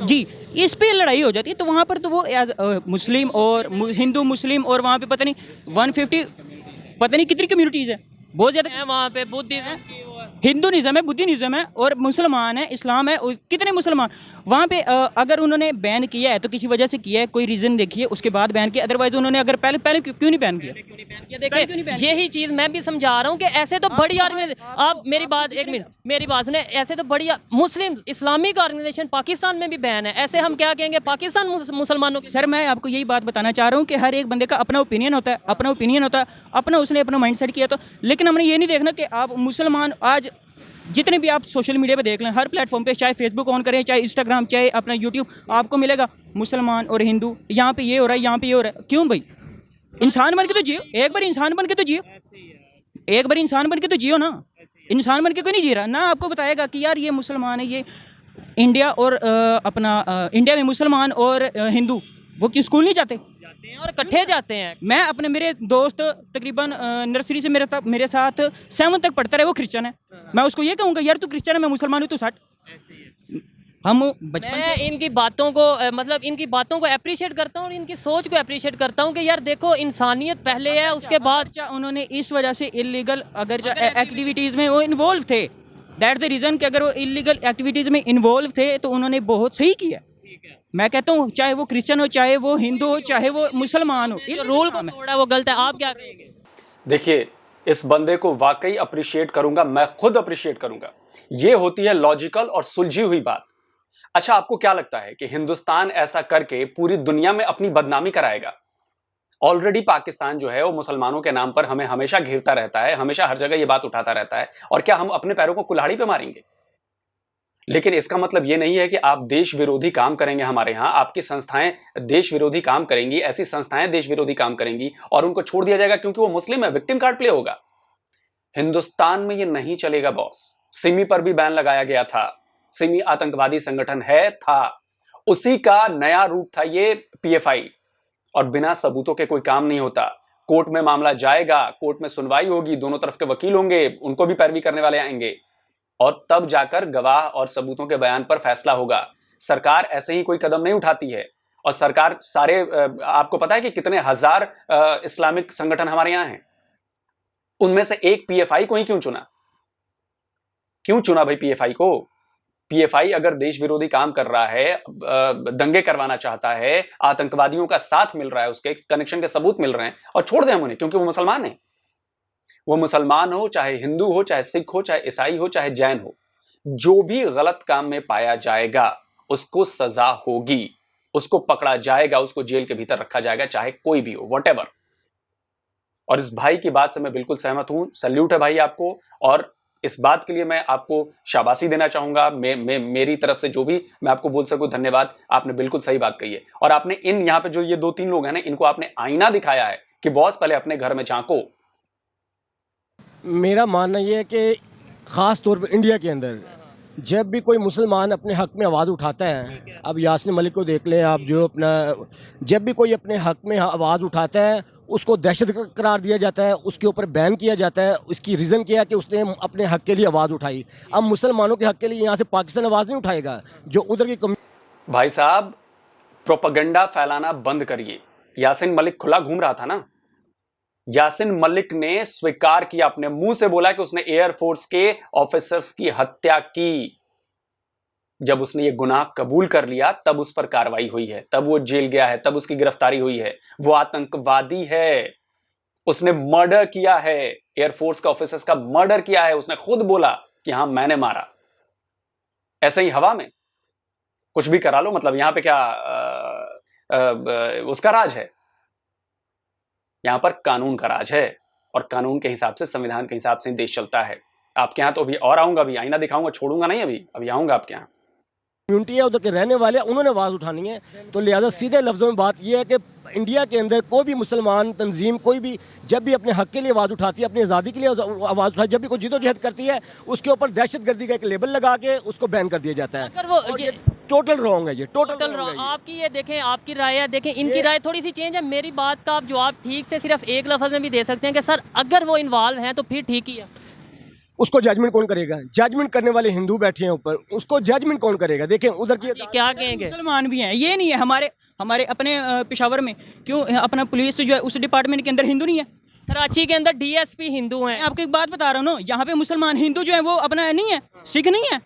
जी इस पे लड़ाई हो जाती है। तो वहाँ पर तो वो एज मुस्लिम और हिंदू मुस्लिम और वहाँ पे पता नहीं 150 पता नहीं कितनी कम्युनिटीज़ है, बहुत ज़्यादा है वहाँ पे बुद्धिज्म, हिंदुइज्म है, बुद्धिज्म है और मुसलमान है, इस्लाम है, कितने मुसलमान वहाँ पे अगर उन्होंने बैन किया है तो किसी वजह से किया है, कोई रीज़न देखिए उसके बाद बैन किया। अदरवाइज उन्होंने अगर पहले क्यों नहीं बैन किया? ये देखिए यही चीज़ मैं भी समझा रहा हूँ कि ऐसे तो बड़ी ऑर्गेनाइजेशन, आप मेरी बात एक मिनट मेरी बात सुने, ऐसे तो बड़ी मुस्लिम इस्लामिक ऑर्गेनाइजेशन पाकिस्तान में भी बैन है, ऐसे हम क्या कहेंगे पाकिस्तान मुसलमानों के? सर मैं आपको यही बात बताना चाह रहा हूँ कि हर एक बंदे का अपना ओपिनियन होता है, अपना उसने अपना माइंड सेट किया। तो लेकिन हमने ये नहीं देखना कि आप मुसलमान आज जितने भी आप सोशल मीडिया पे देख लें, हर प्लेटफॉर्म पे, चाहे फेसबुक ऑन करें, चाहे इंस्टाग्राम, चाहे अपना यूट्यूब, आपको मिलेगा मुसलमान और हिंदू, यहाँ पे ये हो रहा है, यहाँ पे ये हो रहा है। क्यों भाई? इंसान बन के तो जियो, एक बार इंसान बन के तो जियो, एक बार इंसान बन के तो जियो ना। इंसान बन के कोई नहीं जी रहा ना, आपको बताएगा कि यार ये मुसलमान है, ये इंडिया और इंडिया में मुसलमान और हिंदू वो क्यों स्कूल नहीं जाते और इकट्ठे जाते हैं। मैं अपने मेरे दोस्त तकरीबन नर्सरी से मेरे साथ 7 तक पढ़ता रहे, वो क्रिश्चियन है, मैं उसको ये कहूँगा यार तू क्रिश्चियन है, मैं मुसलमान हूँ, तू 60। हम बचपन से इनकी बातों को मतलब इनकी बातों को अप्रिशिएट करता हूँ और इनकी सोच को अप्रिशिएट करता हूँ कि यार देखो इंसानियत पहले है, उसके बाद उन्होंने इस वजह से इलीगल अगर एक्टिविटीज़ में वो इन्वॉल्व थे, दैट द रीज़न कि अगर वो इलीगल एक्टिविटीज़ में इन्वॉल्व थे तो उन्होंने बहुत सही किया। मैं कहता हूँ चाहे वो क्रिश्चियन हो, चाहे वो हिंदू हो, चाहे वो मुसलमान हो, रूल को तोड़ा वो गलत है। आप क्या कहेंगे? देखिए इस बंदे को वाकई अप्रिशिएट करूंगा, मैं खुद अप्रिशिएट करूंगा। ये होती है लॉजिकल और सुलझी हुई बात। अच्छा आपको क्या लगता है कि हिंदुस्तान ऐसा करके पूरी दुनिया में अपनी बदनामी कराएगा? ऑलरेडी पाकिस्तान जो है वो मुसलमानों के नाम पर हमें हमेशा घिरता रहता है, हमेशा हर जगह ये बात उठाता रहता है, और क्या हम अपने पैरों को कुल्हाड़ी पे मारेंगे? लेकिन इसका मतलब ये नहीं है कि आप देश विरोधी काम करेंगे। हमारे यहां आपकी संस्थाएं देश विरोधी काम करेंगी, ऐसी संस्थाएं देश विरोधी काम करेंगी और उनको छोड़ दिया जाएगा क्योंकि वो मुस्लिम है, विक्टिम कार्ड प्ले होगा। हिंदुस्तान में ये नहीं चलेगा बॉस। सिमी पर भी बैन लगाया गया था, सिमी आतंकवादी संगठन है, था, उसी का नया रूप था ये पीएफआई, और बिना सबूतों के कोई काम नहीं होता। कोर्ट में मामला जाएगा, कोर्ट में सुनवाई होगी, दोनों तरफ के वकील होंगे, उनको भी पैरवी करने वाले आएंगे और तब जाकर गवाह और सबूतों के बयान पर फैसला होगा। सरकार ऐसे ही कोई कदम नहीं उठाती है। और सरकार सारे आपको पता है कि कितने हजार इस्लामिक संगठन हमारे यहां हैं, उनमें से एक पीएफआई को ही क्यों चुना? क्यों चुना भाई पीएफआई को? पीएफआई अगर देश विरोधी काम कर रहा है, दंगे करवाना चाहता है, आतंकवादियों का साथ मिल रहा है, उसके कनेक्शन के सबूत मिल रहे हैं, और छोड़ दें हम उन्हें क्योंकि वो मुसलमान है। वो मुसलमान हो, चाहे हिंदू हो, चाहे सिख हो, चाहे ईसाई हो, चाहे जैन हो, जो भी गलत काम में पाया जाएगा उसको सजा होगी, उसको पकड़ा जाएगा, उसको जेल के भीतर रखा जाएगा, चाहे कोई भी हो, व्हाटएवर। और इस भाई की बात से मैं बिल्कुल सहमत हूं, सल्यूट है भाई आपको, और इस बात के लिए मैं आपको शाबाशी देना चाहूंगा। मेरी तरफ से जो भी मैं आपको बोल सकूं धन्यवाद। आपने बिल्कुल सही बात कही है, और आपने इन यहाँ पे जो ये 2-3 लोग हैं ना, इनको आपने आईना दिखाया है कि बॉस पहले अपने घर में झांको। मेरा मानना यह है कि ख़ास तौर पर इंडिया के अंदर जब भी कोई मुसलमान अपने हक़ में आवाज़ उठाता है, अब यासीन मलिक को देख लें आप, जो अपना जब भी कोई अपने हक़ में आवाज़ उठाता है उसको दहशत करार दिया जाता है, उसके ऊपर बैन किया जाता है। उसकी रीज़न क्या है कि उसने अपने हक़ के लिए आवाज़ उठाई। अब मुसलमानों के हक़ के लिए यहाँ से पाकिस्तान आवाज़ नहीं उठाएगा, जो उधर की भाई साहब प्रोपेगेंडा फैलाना बंद करिए। यासीन मलिक खुला घूम रहा था ना, यासीन मलिक ने स्वीकार किया, अपने मुंह से बोला कि उसने एयरफोर्स के ऑफिसर्स की हत्या की। जब उसने ये गुनाह कबूल कर लिया तब उस पर कार्रवाई हुई है, तब वो जेल गया है, तब उसकी गिरफ्तारी हुई है। वो आतंकवादी है, उसने मर्डर किया है, एयरफोर्स के ऑफिसर्स का मर्डर किया है। उसने खुद बोला कि हां मैंने मारा। ऐसे ही हवा में कुछ भी करा लो, मतलब यहां पे क्या उसका राज है? यहां पर कानून का राज है, और कानून के हिसाब से, संविधान के हिसाब से देश चलता है। आपके यहां तो अभी और आऊंगा, अभी आईना दिखाऊंगा, छोड़ूंगा नहीं, अभी आऊंगा आपके यहां। कम्युनिटी है, उधर के रहने वाले हैं, उन्होंने आवाज़ उठानी है। तो लिहाजा सीधे लफ्ज़ों में बात यह है कि इंडिया के अंदर कोई भी मुसलमान तंजीम कोई भी जब भी अपने हक के लिए आवाज़ उठाती है, अपनी आज़ादी के लिए आवाज़ उठाती है, जब भी कोई जिदोजहद करती है, उसके ऊपर दहशतगर्दी का एक लेबल लगा के उसको बैन कर दिया जाता है। अगर वो और ये टोटल रॉन्ग है, ये टोटल रॉन्ग। रॉन्ग है। आपकी ये देखें, आपकी राय है, देखें इनकी राय थोड़ी सी चेंज है। मेरी बात का आप जवाब ठीक से सिर्फ एक लफ्ज़ में भी दे सकते हैं कि सर अगर वो इन्वॉल्व हैं तो फिर ठीक ही है। उसको जजमेंट कौन करेगा? जजमेंट करने वाले हिंदू बैठे हैं ऊपर, उसको जजमेंट कौन करेगा? देखें उधर की क्या कहेंगे? मुसलमान भी हैं, ये नहीं है हमारे अपने पेशावर में क्यों अपना पुलिस जो है उस डिपार्टमेंट के अंदर हिंदू नहीं है? कराची के अंदर डीएसपी हिंदू हैं। मैं आपको एक बात बता रहा हूँ ना, यहाँ पे मुसलमान हिंदू जो है वो अपना नहीं है, सिख नहीं है।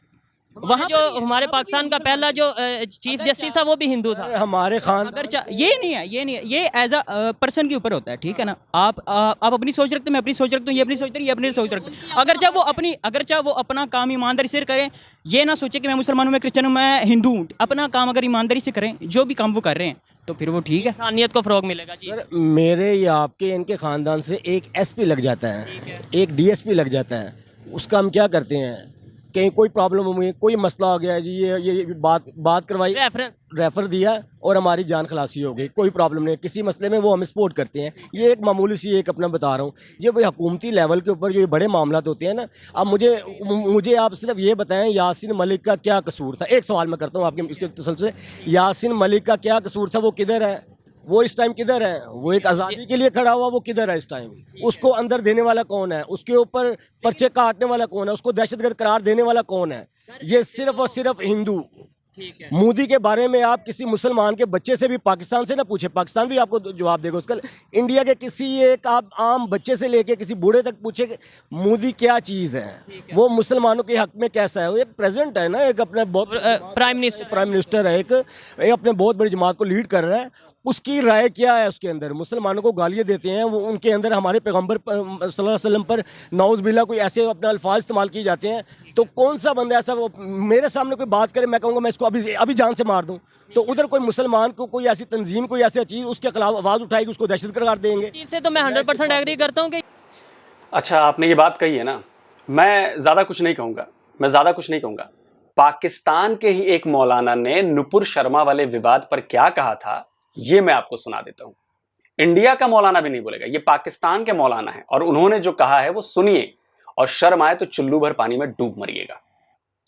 वहाँ जो हमारे पाकिस्तान का पहला जो चीफ जस्टिस था वो भी हिंदू था। हमारे खान अगर ये नहीं है, ये एज अ पर्सन के ऊपर होता है, ठीक है ना। आप अपनी सोच रखते, मैं अपनी सोच रखता हूँ, ये अपनी सोच रही, ये अपनी सोच रखते हैं। अगर चाहे वो अपना काम ईमानदारी से करें, ये ना सोचे कि मैं मुसलमान हूँ, मैं क्रिश्चियन हूँ, मैं हिंदू हूँ। अपना काम अगर ईमानदारी से करें, जो भी काम वो कर रहे हैं, तो फिर वो ठीक है, इंसानियत को फ़रोग मिलेगा। जी सर, मेरे या आपके इनके ख़ानदान से एक एसपी लग जाता है, एक डीएसपी लग जाता है, उसका हम क्या करते हैं? कहीं कोई प्रॉब्लम हुई, कोई मसला हो गया है जी, ये बात करवाई, रेफर दिया और हमारी जान खलासी हो गई, कोई प्रॉब्लम नहीं, किसी मसले में वो हमें सपोर्ट करते हैं। ये एक मामूली सी एक अपना बता रहा हूँ। ये भाई हुकूमती लेवल के ऊपर जो ये बड़े मामला होते हैं ना, अब मुझे आप सिर्फ ये बताएं, यासीन मलिक का क्या कसूर था? एक सवाल मैं करता हूँ आपके इसके तसल्सल से, यासीन मलिक का क्या कसूर था? वो किधर है? वो इस टाइम किधर है? वो एक आज़ादी के लिए खड़ा हुआ, वो किधर है इस टाइम? उसको अंदर देने वाला कौन है? उसके ऊपर पर्चे काटने वाला कौन है? उसको दहशतगर्द करार देने वाला कौन है? ये सिर्फ और सिर्फ हिंदू। मोदी के बारे में आप किसी मुसलमान के बच्चे से भी पाकिस्तान से ना पूछे, पाकिस्तान भी आपको जवाब देगा उसका। इंडिया के किसी एक आप आम बच्चे से लेके किसी बूढ़े तक पूछे कि मोदी क्या चीज़ है, वो मुसलमानों के हक में कैसा है। वो एक प्रेसिडेंट है ना, एक अपने बहुत प्राइम मिनिस्टर है, एक अपने बहुत बड़ी जमात को लीड कर रहा है। उसकी राय क्या है? उसके अंदर मुसलमानों को गालियाँ देते हैं, वो उनके अंदर हमारे पैगम्बर सल्लल्लाहु अलैहि वसल्लम पर नाउज़ बिल्ला कोई ऐसे अपने अल्फाज इस्तेमाल किए जाते हैं। तो कौन सा बंदा ऐसा मेरे सामने कोई बात करे, मैं कहूँगा मैं इसको अभी जान से मार दूँ, तो उधर कोई मुसलमान को कोई ऐसी तंजीम कोई ऐसी चीज़ उसके खिलाफ आवाज़ उठाएगी, उसको दहशत करार देंगे। इससे तो मैं 100% एग्री करता हूँ कि अच्छा, आपने ये बात कही है ना, मैं ज़्यादा कुछ नहीं कहूँगा। पाकिस्तान के ही एक मौलाना ने नुपुर शर्मा वाले विवाद पर क्या कहा था, ये मैं आपको सुना देता हूं। इंडिया का मौलाना भी नहीं बोलेगा, ये पाकिस्तान के मौलाना है, और उन्होंने जो कहा है वो सुनिए, और शर्म आए तो चुल्लू भर पानी में डूब मरिएगा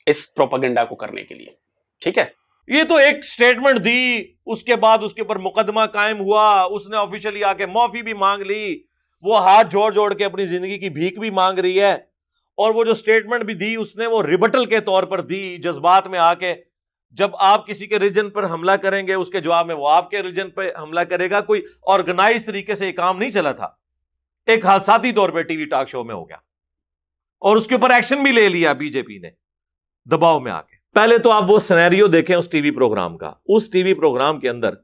इस प्रोपेगेंडा को करने के लिए। ठीक है, ये तो एक स्टेटमेंट दी, उसके बाद उसके ऊपर मुकदमा कायम हुआ, उसने ऑफिशियली आके माफी भी मांग ली, वो हाथ जोड़ जोड़ के अपनी जिंदगी की भीख भी मांग रही है, और वो जो स्टेटमेंट भी दी उसने वो रिबटल के तौर पर दी, जज्बात में आके। जब आप किसी के रीजन पर हमला करेंगे, उसके जवाब में वो आपके रीजन पर हमला करेगा। कोई ऑर्गेनाइज तरीके से ये काम नहीं चला था, एक हादसाती तौर पर टीवी टॉक शो में हो गया, और उसके ऊपर एक्शन भी ले लिया बीजेपी ने दबाव में आके। पहले तो आप वो सिनेरियो देखें उस टीवी प्रोग्राम का। उस टीवी प्रोग्राम के अंदर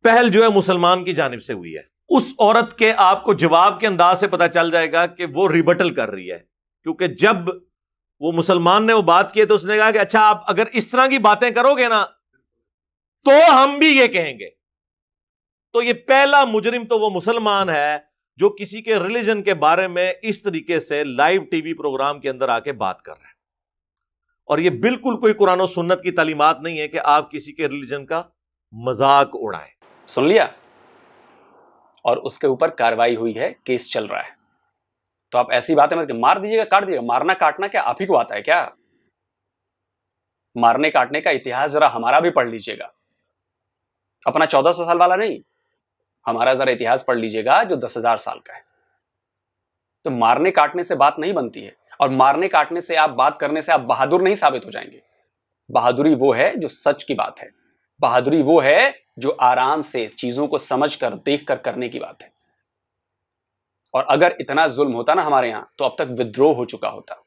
पहल जो है मुसलमान की जानिब से हुई है। उस औरत के आपको जवाब के अंदाज से पता चल जाएगा कि वो रिबटल कर रही है, क्योंकि जब वो मुसलमान ने वो बात की तो उसने कहा कि अच्छा, आप अगर इस तरह की बातें करोगे ना तो हम भी ये कहेंगे। तो ये पहला मुजरिम तो वो मुसलमान है जो किसी के रिलीजन के बारे में इस तरीके से लाइव टीवी प्रोग्राम के अंदर आके बात कर रहा है। और ये बिल्कुल कोई कुरान और सुन्नत की तालीमात नहीं है कि आप किसी के रिलीजन का मजाक उड़ाएं। सुन लिया, और उसके ऊपर कार्रवाई हुई है, केस चल रहा है। तो आप ऐसी बातें मत मार दीजिएगा, काट दीजिएगा। मारना काटना क्या आप ही को आता है क्या? मारने काटने का इतिहास जरा हमारा भी पढ़ लीजिएगा, अपना 1400 साल वाला नहीं, हमारा जरा इतिहास पढ़ लीजिएगा जो 10,000 साल का है। तो मारने काटने से बात नहीं बनती है, और मारने काटने से आप बात करने से आप बहादुर नहीं साबित हो जाएंगे। बहादुरी वो है जो सच की बात है, बहादुरी वो है जो आराम से चीजों को समझ कर देख कर करने की बात है। और अगर इतना जुल्म होता ना हमारे यहां, तो अब तक विद्रोह हो चुका होता।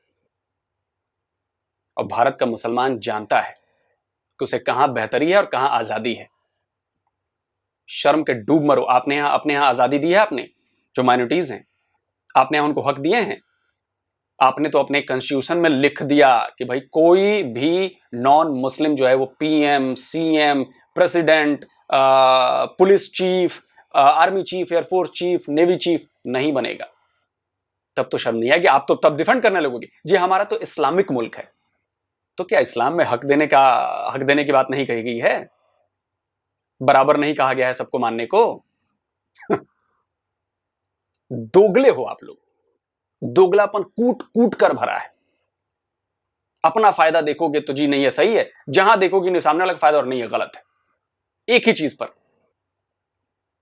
और भारत का मुसलमान जानता है कि उसे कहां बेहतरी है और कहां आजादी है। शर्म के डूब मरो। आपने यहां अपने यहां आजादी दी है, आपने जो माइनॉरिटीज हैं, आपने यहां उनको हक दिए हैं। आपने तो अपने कॉन्स्टिट्यूशन में लिख दिया कि भाई कोई भी नॉन मुस्लिम जो है वो PM, CM, president, police chief, army chief, air force chief, navy chief नहीं बनेगा। तब तो शर्म नहीं आएगी, आप तो तब डिफेंड करने लगोगे जी हमारा तो इस्लामिक मुल्क है। तो क्या इस्लाम में हक देने की बात नहीं कही गई है? बराबर नहीं कहा गया है सबको मानने को? दोगले हो आप लोग, दोगलापन कूट कूट कर भरा है। अपना फायदा देखोगे तो जी नहीं है सही है, जहां देखोगे नहीं सामने वाला का फायदा और नहीं है गलत है, एक ही चीज पर।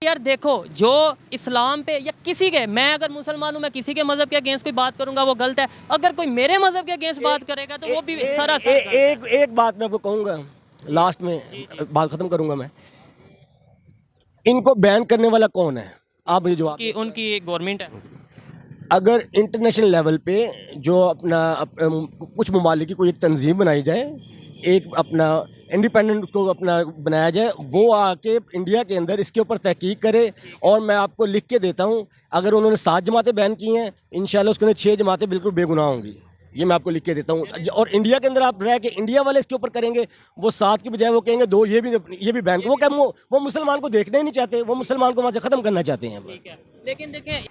यार देखो, जो इस्लाम पे या किसी के, मैं अगर मुसलमान हूं, मैं किसी के मजहब के अगेंस्ट कोई बात करूंगा वो गलत है। अगर कोई मेरे मजहब के अगेंस्ट बात करेगा तो वो भी सरासर एक बात मैं आपको कहूंगा, लास्ट में बात खत्म करूंगा मैं। इनको बैन करने वाला कौन है? आप मुझे जवाब। उनकी गवर्नमेंट है। अगर इंटरनेशनल लेवल पे जो कुछ ममालिक की कोई एक तंजीम बनाई जाए, एक अपना इंडिपेंडेंट उसको अपना बनाया जाए, वो आके इंडिया के अंदर इसके ऊपर तहकीक करे। और मैं आपको लिख के देता हूँ, अगर उन्होंने 7 जमातें बैन की हैं, इंशाल्लाह उसके अंदर 6 जमातें बिल्कुल बेगुनाह होंगी। ये मैं आपको लिख के देता हूँ। और इंडिया के अंदर आप रह के इंडिया वाले इसके ऊपर करेंगे, वो 7 की बजाय वो कहेंगे 2, ये भी बैन। वो क्या, वो मुसलमान को देखना ही नहीं चाहते, वो मुसलमान को वहाँ से ख़त्म करना चाहते हैं। लेकिन देखें,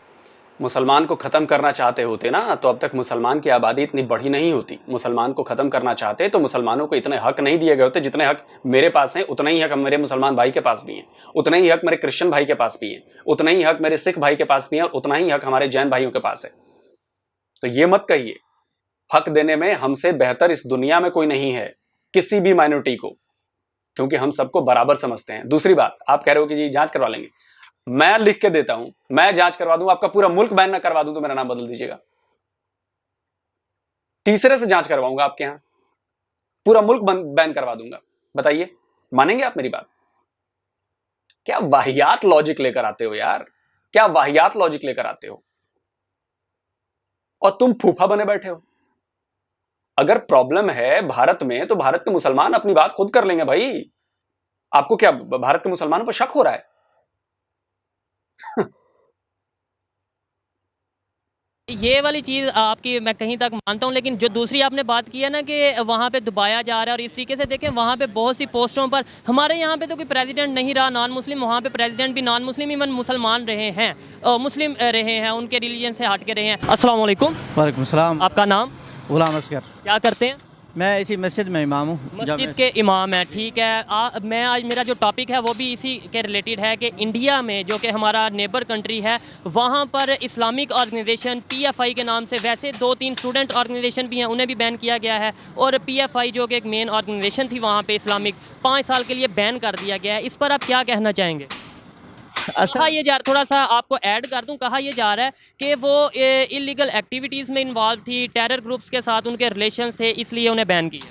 मुसलमान को खत्म करना चाहते होते ना तो अब तक मुसलमान की आबादी इतनी बड़ी नहीं होती। मुसलमान को खत्म करना चाहते तो मुसलमानों को इतने हक नहीं दिए गए होते जितने हक मेरे पास हैं। उतना ही हक मेरे मुसलमान भाई के पास भी हैं, उतना ही हक मेरे क्रिश्चियन भाई के पास भी है, उतना ही हक मेरे सिख भाई के पास भी है, और उतना ही हक हमारे जैन भाइयों के पास है। तो ये मत कहिए हक देने में हमसे बेहतर इस दुनिया में कोई नहीं है किसी भी माइनॉरिटी को, क्योंकि हम सबको बराबर समझते हैं। दूसरी बात, आप कह रहे हो कि जी जांच करवा लेंगे, मैं लिख के देता हूं, मैं जांच करवा दूं, आपका पूरा मुल्क बैन ना करवा दूं तो मेरा नाम बदल दीजिएगा। तीसरे से जांच करवाऊंगा आपके यहां, पूरा मुल्क बैन करवा दूंगा। बताइए मानेंगे आप मेरी बात? क्या वाहियात लॉजिक लेकर आते हो यार, क्या वाहियात लॉजिक लेकर आते हो। और तुम फूफा बने बैठे हो। अगर प्रॉब्लम है भारत में तो भारत के मुसलमान अपनी बात खुद कर लेंगे भाई। आपको क्या भारत के मुसलमानों पर शक हो रहा है? ये वाली चीज़ आपकी मैं कहीं तक मानता हूँ, लेकिन जो दूसरी आपने बात की है ना कि वहाँ पे दबाया जा रहा है, और इस तरीके से देखें वहाँ पे बहुत सी पोस्टों पर, हमारे यहाँ पे तो कोई प्रेसिडेंट नहीं रहा नॉन मुस्लिम, वहाँ पे प्रेसिडेंट भी नॉन मुस्लिम, इवन मुसलमान रहे हैं, मुस्लिम रहे हैं, उनके रिलीजन से हट के रहे हैं। अस्सलाम वालेकुम। वालेकुम सलाम। आपका नाम? गुलाम असगर। क्या करते हैं? मैं इसी मस्जिद में इमाम हूँ। मस्जिद के इमाम है, ठीक है। मैं आज मेरा जो टॉपिक है वो भी इसी के रिलेटेड है कि इंडिया में जो कि हमारा नेबर कंट्री है, वहाँ पर इस्लामिक ऑर्गेनाइजेशन PFI के नाम से, वैसे 2-3 स्टूडेंट ऑर्गेनाइजेशन भी हैं, उन्हें भी बैन किया गया है, और PFI जो कि एक मेन ऑर्गेनाइजेशन थी वहाँ पे इस्लामिक, 5 साल के लिए बैन कर दिया गया है। इस पर आप क्या कहना चाहेंगे? कहा ये जा, थोड़ा सा आपको ऐड कर दूं, कहा ये जा रहा है कि वो इलीगल एक्टिविटीज़ में इन्वॉल्व थी, टेरर ग्रुप्स के साथ उनके रिलेशन थे, इसलिए उन्हें बैन किया।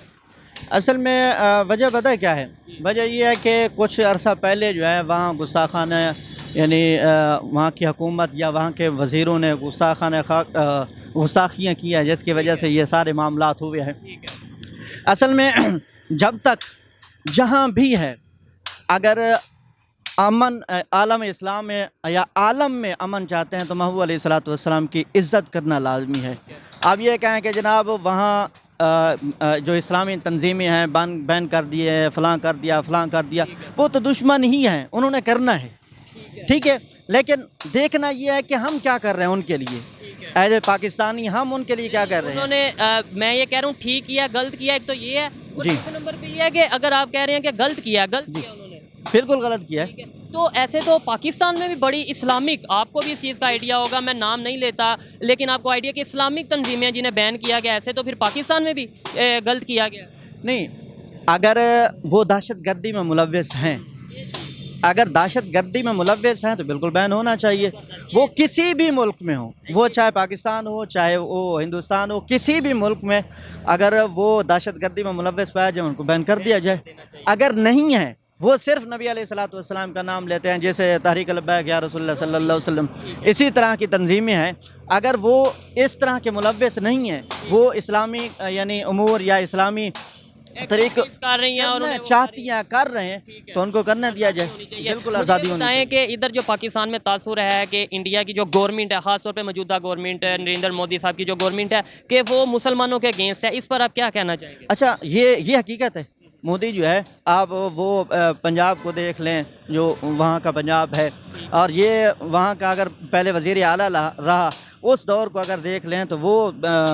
असल में वजह पता है क्या है? वजह ये है कि कुछ अरसा पहले जो है वहाँ गुस्ताखाना, यानी वहाँ की हुकूमत या वहाँ के वज़ीरों ने गुस्ताखियाँ की है, जिसकी वजह से ये सारे मामलात हुए हैं। असल में जब तक जहाँ भी है, अगर अमन आलम इस्लाम में या आलम में अमन चाहते हैं तो महबूब अलैहिस्सलातु वस्सलाम की इज़्ज़त करना लाजमी है। आप ये कहें कि जनाब वहाँ जो इस्लामी तंजीमें हैं बैन कर दिए, फ़लाँ कर दिया, वो तो दुश्मन ही हैं, उन्होंने करना है, ठीक है। लेकिन देखना ये है कि हम क्या कर रहे हैं उनके लिए, एज ए पाकिस्तानी हम उनके लिए क्या कर रहे हैं। उन्होंने मैं ये कह रहा हूँ ठीक किया, गलत किया, एक तो ये है। दूसरे नंबर पे ये है कि अगर आप कह रहे हैं कि गलत किया उन्होंने, बिल्कुल गलत किया है। तो ऐसे तो पाकिस्तान में भी बड़ी इस्लामिक, आपको भी इस चीज़ का आइडिया होगा, मैं नाम नहीं लेता, लेकिन आपको आइडिया कि इस्लामिक तंजीमें जिन्हें बैन किया गया, ऐसे तो फिर पाकिस्तान में भी गलत किया गया नहीं। अगर वो दहशतगर्दी में मुलव्वस हैं, अगर दहशतगर्दी में मुलव्वस हैं तो बिल्कुल बैन होना चाहिए। वो किसी भी मुल्क में हो, वो चाहे पाकिस्तान हो, चाहे वो हिंदुस्तान हो, किसी भी मुल्क में अगर वो दहशतगर्दी में मुलव्वस पाया जाए उनको बैन कर दिया जाए। अगर नहीं है, वो सिर्फ नबी अलैहिस्सलातु वस्सलाम का नाम लेते हैं, जैसे तहरीक लब्बैक या रसूलुल्लाह सल्लल्लाहु अलैहि वसल्लम, इसी तरह की तंजीमें हैं, अगर वो इस तरह के मुलव्वस नहीं हैं, वो इस्लामी यानी उमूर या इस्लामी तरीक़े कर रही हैं और चाहती हैं, कर रहे हैं, तो उनको करने दिया जाए, बिल्कुल आज़ादी होनी चाहिए। कि इधर जो पाकिस्तान में तासुर है कि इंडिया की जो गवर्नमेंट है, ख़ासतौर पे मौजूदा गवर्नमेंट है, नरेंद्र मोदी साहब की जो गवर्नमेंट है, कि वो मुसलमानों के अगेंस्ट है, इस पर आप क्या कहना चाहेंगे? अच्छा, ये हकीकत है। मोदी जो है, आप वो पंजाब को देख लें, जो वहाँ का पंजाब है, और ये वहाँ का अगर पहले वज़ीर आला रहा, उस दौर को अगर देख लें तो वो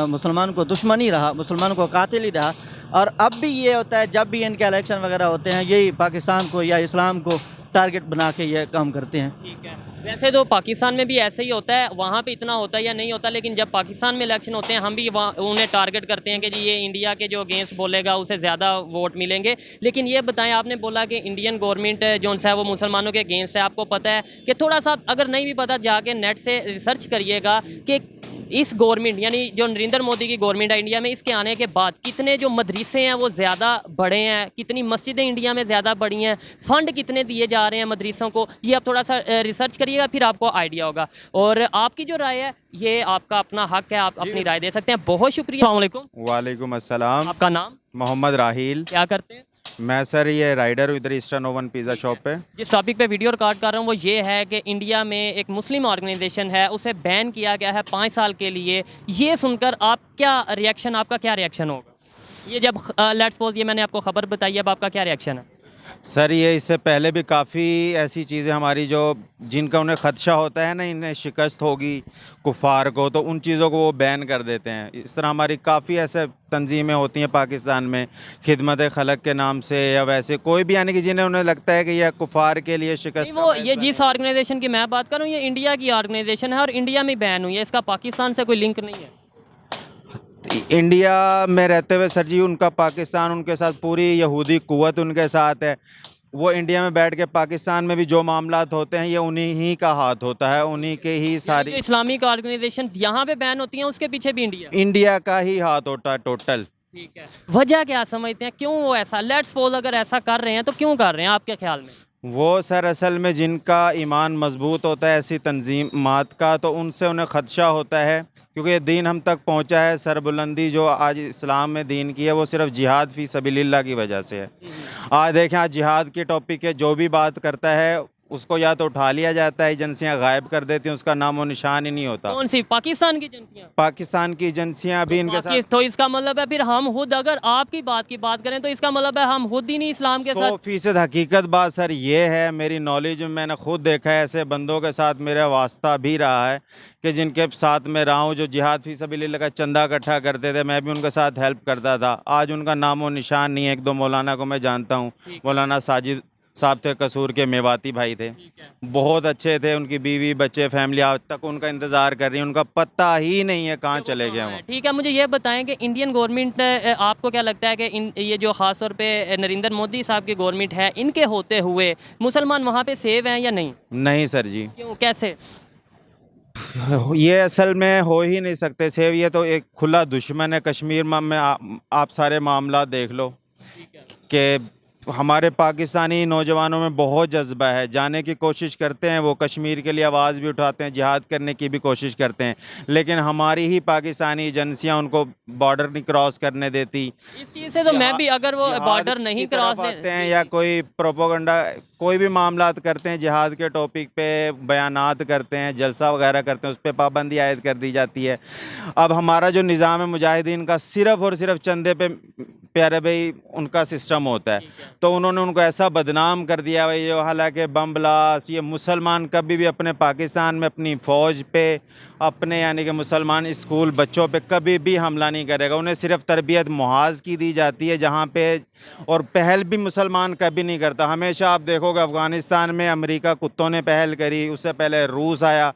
मुसलमान को दुश्मन ही रहा, मुसलमानों को कातिल ही रहा। और अब भी ये होता है, जब भी इनके इलेक्शन वगैरह होते हैं, यही पाकिस्तान को या इस्लाम को टारगेट बना के ये काम करते हैं। ठीक है, वैसे तो पाकिस्तान में भी ऐसे ही होता है, वहाँ पे इतना होता है या नहीं होता, लेकिन जब पाकिस्तान में इलेक्शन होते हैं हम भी उन्हें टारगेट करते हैं कि जी ये इंडिया के जो अगेंस्ट बोलेगा उसे ज़्यादा वोट मिलेंगे। लेकिन ये बताएं, आपने बोला कि इंडियन गवर्नमेंट जो है वो मुसलमानों के अगेंस्ट है, आपको पता है कि थोड़ा सा अगर नहीं भी पता जाके नेट से रिसर्च करिएगा कि इस गवर्नमेंट यानी जो नरेंद्र मोदी की गवर्नमेंट है इंडिया में, इसके आने के बाद कितने जो मदरसे हैं वो ज़्यादा बड़े हैं, कितनी मस्जिदें इंडिया में ज़्यादा बड़ी हैं, फ़ंड कितने दिए जा रहे हैं मदरसों को, ये आप थोड़ा सा रिसर्च करिएगा, फिर आपको आइडिया होगा। और आपकी जो राय है ये आपका अपना हक है, आप अपनी राय दे सकते हैं। बहुत शुक्रिया। अस्सलाम वालेकुम। वालेकुम अस्सलाम। आपका नाम? मोहम्मद राहील। क्या करते हैं? मैं सर ये राइडर हूँ इधर ईस्टर्न ओवन पिज़्ज़ा शॉप पे। जिस टॉपिक पे वीडियो रिकॉर्ड कर रहा हूँ वो ये है कि इंडिया में एक मुस्लिम ऑर्गेनाइजेशन है, उसे बैन किया गया है 5 साल के लिए। ये सुनकर आपका क्या रिएक्शन होगा? ये जब लेट्स सपोज ये मैंने आपको खबर बताई है, अब आपका क्या रिएक्शन है? सर ये इससे पहले भी काफ़ी ऐसी चीज़ें हमारी जो जिनका उन्हें खदशा होता है ना, इन्हें शिकस्त होगी कुफ़ार को, तो उन चीज़ों को वो बैन कर देते हैं। इस तरह हमारी काफ़ी ऐसे तंजीमें होती हैं पाकिस्तान में, खिदमत खलक के नाम से या वैसे कोई भी, यानी कि जिन्हें उन्हें लगता है कि यह कुफ़ार के लिए शिकस्त। वो ये जिस ऑर्गेनाइजेशन की मैं बात कर रहा हूँ ये इंडिया की ऑर्गेनाइजेशन है और इंडिया में बैन हुई है, इसका पाकिस्तान से कोई लिंक नहीं है। इंडिया में रहते हुए सर जी उनका पाकिस्तान, उनके साथ पूरी यहूदी कुव्वत उनके साथ है। वो इंडिया में बैठ के पाकिस्तान में भी जो मामलात होते हैं ये उन्हीं ही का हाथ होता है, उन्हीं के ही सारी इस्लामिक ऑर्गेनाइजेशंस यहाँ पे बैन होती हैं, उसके पीछे भी इंडिया का ही हाथ होता है टोटल। ठीक है, वजह क्या समझते हैं, क्यों वो ऐसा, लेट्स सपोज अगर ऐसा कर रहे हैं तो क्यों कर रहे हैं आपके ख्याल में? वो सर असल में जिनका ईमान मजबूत होता है ऐसी तंजीमात का, तो उनसे उन्हें खदशा होता है, क्योंकि ये दीन हम तक पहुंचा है। सरबुलंदी जो आज इस्लाम में दीन की है वो सिर्फ जिहाद फ़ी सबीलिल्लाह की वजह से है। आज देखें, आज जिहाद के टॉपिक के जो भी बात करता है उसको या तो उठा लिया जाता है, एजेंसियां गायब कर देती हैं, उसका नाम और निशान ही नहीं होता। कौन सी? पाकिस्तान की एजेंसियां? पाकिस्तान की एजेंसियां भी इनके साथ। तो इसका मतलब है फिर हम खुद, अगर आपकी बात करें तो इसका मतलब है हम खुद ही नहीं इस्लाम के साथ। 100% हकीकत बात सर ये है, मेरी नॉलेज में मैंने खुद देखा है, ऐसे बंदों के साथ मेरा वास्ता भी रहा है कि जिनके साथ में रहा हूँ, जो जिहाद फ़ी सबीलिल्लाह का चंदा इकट्ठा करते थे, मैं भी उनके साथ हेल्प करता था। आज उनका नाम और निशान नहीं है। 1-2 मौलाना को मैं जानता हूँ, मौलाना साजिद साहब थे, कसूर के मेवाती भाई थे, बहुत अच्छे थे, उनकी बीवी बच्चे फैमिली आज तक उनका इंतज़ार कर रही है, उनका पता ही नहीं है कहाँ चले गए वो। ठीक है, मुझे ये बताएं कि इंडियन गवर्नमेंट, आपको क्या लगता है कि ये जो ख़ास तौर पे नरेंद्र मोदी साहब की गवर्नमेंट है, इनके होते हुए मुसलमान वहाँ पे सेव हैं या नहीं? नहीं सर जी। क्यों, कैसे? ये असल में हो ही नहीं सकते सेव, ये तो एक खुला दुश्मन है। कश्मीर में आप सारे मामला देख लो कि हमारे पाकिस्तानी नौजवानों में बहुत जज्बा है, जाने की कोशिश करते हैं, वो कश्मीर के लिए आवाज़ भी उठाते हैं, जिहाद करने की भी कोशिश करते हैं, लेकिन हमारी ही पाकिस्तानी एजेंसियां उनको बॉर्डर नहीं क्रॉस करने देती। इस चीज़ से तो मैं भी, अगर वो बॉर्डर नहीं क्रॉस करते हैं या कोई प्रोपोगंडा, कोई भी मामलात करते हैं, जिहाद के टॉपिक पे बयानात करते हैं, जलसा वगैरह करते हैं, उस पर पाबंदी आयद कर दी जाती है। अब हमारा जो निज़ाम है मुजाहिदीन का, सिर्फ़ और सिर्फ चंदे पे प्यारे भाई उनका सिस्टम होता है, तो उन्होंने उनको ऐसा बदनाम कर दिया भाई, जो हालांकि बम ब्लास्ट, ये मुसलमान कभी भी अपने पाकिस्तान में अपनी फ़ौज पे, अपने यानी कि मुसलमान स्कूल बच्चों पे कभी भी हमला नहीं करेगा। उन्हें सिर्फ तरबियत मुहाज की दी जाती है जहाँ पे, और पहल भी मुसलमान कभी नहीं करता। हमेशा आप देखोगे अफ़गानिस्तान में अमेरिका कुत्तों ने पहल करी, उससे पहले रूस आया।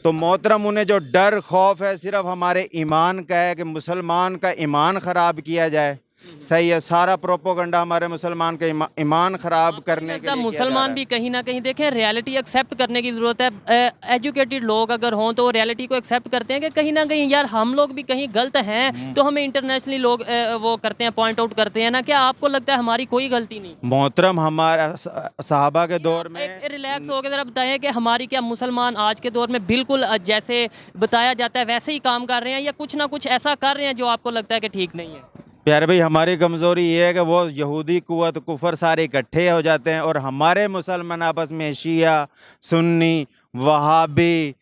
तो मोहतरम, उन्हें जो डर खौफ है सिर्फ हमारे ईमान का है कि मुसलमान का ईमान ख़राब किया जाए। सही है, सारा प्रोपोगंडा हमारे मुसलमान का ईमान ख़राब करने के लिए मुसलमान भी कहीं ना कहीं देखें रियलिटी एक्सेप्ट करने की ज़रूरत है। एजुकेटेड लोग अगर हों तो वो रियलिटी को एक्सेप्ट करते हैं कि कहीं ना कहीं यार हम लोग भी कहीं गलत हैं, तो हमें इंटरनेशनली लोग वो करते हैं, पॉइंट आउट करते हैं ना। क्या आपको लगता है हमारी कोई गलती नहीं? मोहतरम, हमारा सहाबा के दौर में, रिलैक्स हो गए ज़रा बताएं कि हमारी, क्या मुसलमान आज के दौर में बिल्कुल जैसे बताया जाता है वैसे ही काम कर रहे हैं, या कुछ ना कुछ ऐसा कर रहे हैं जो आपको लगता है कि ठीक नहीं है? प्यारे भाई, हमारी कमज़ोरी ये है कि वो यहूदी कुव्वत कुफर सारे इकट्ठे हो जाते हैं, और हमारे मुसलमान आपस में शिया सुन्नी वहाबी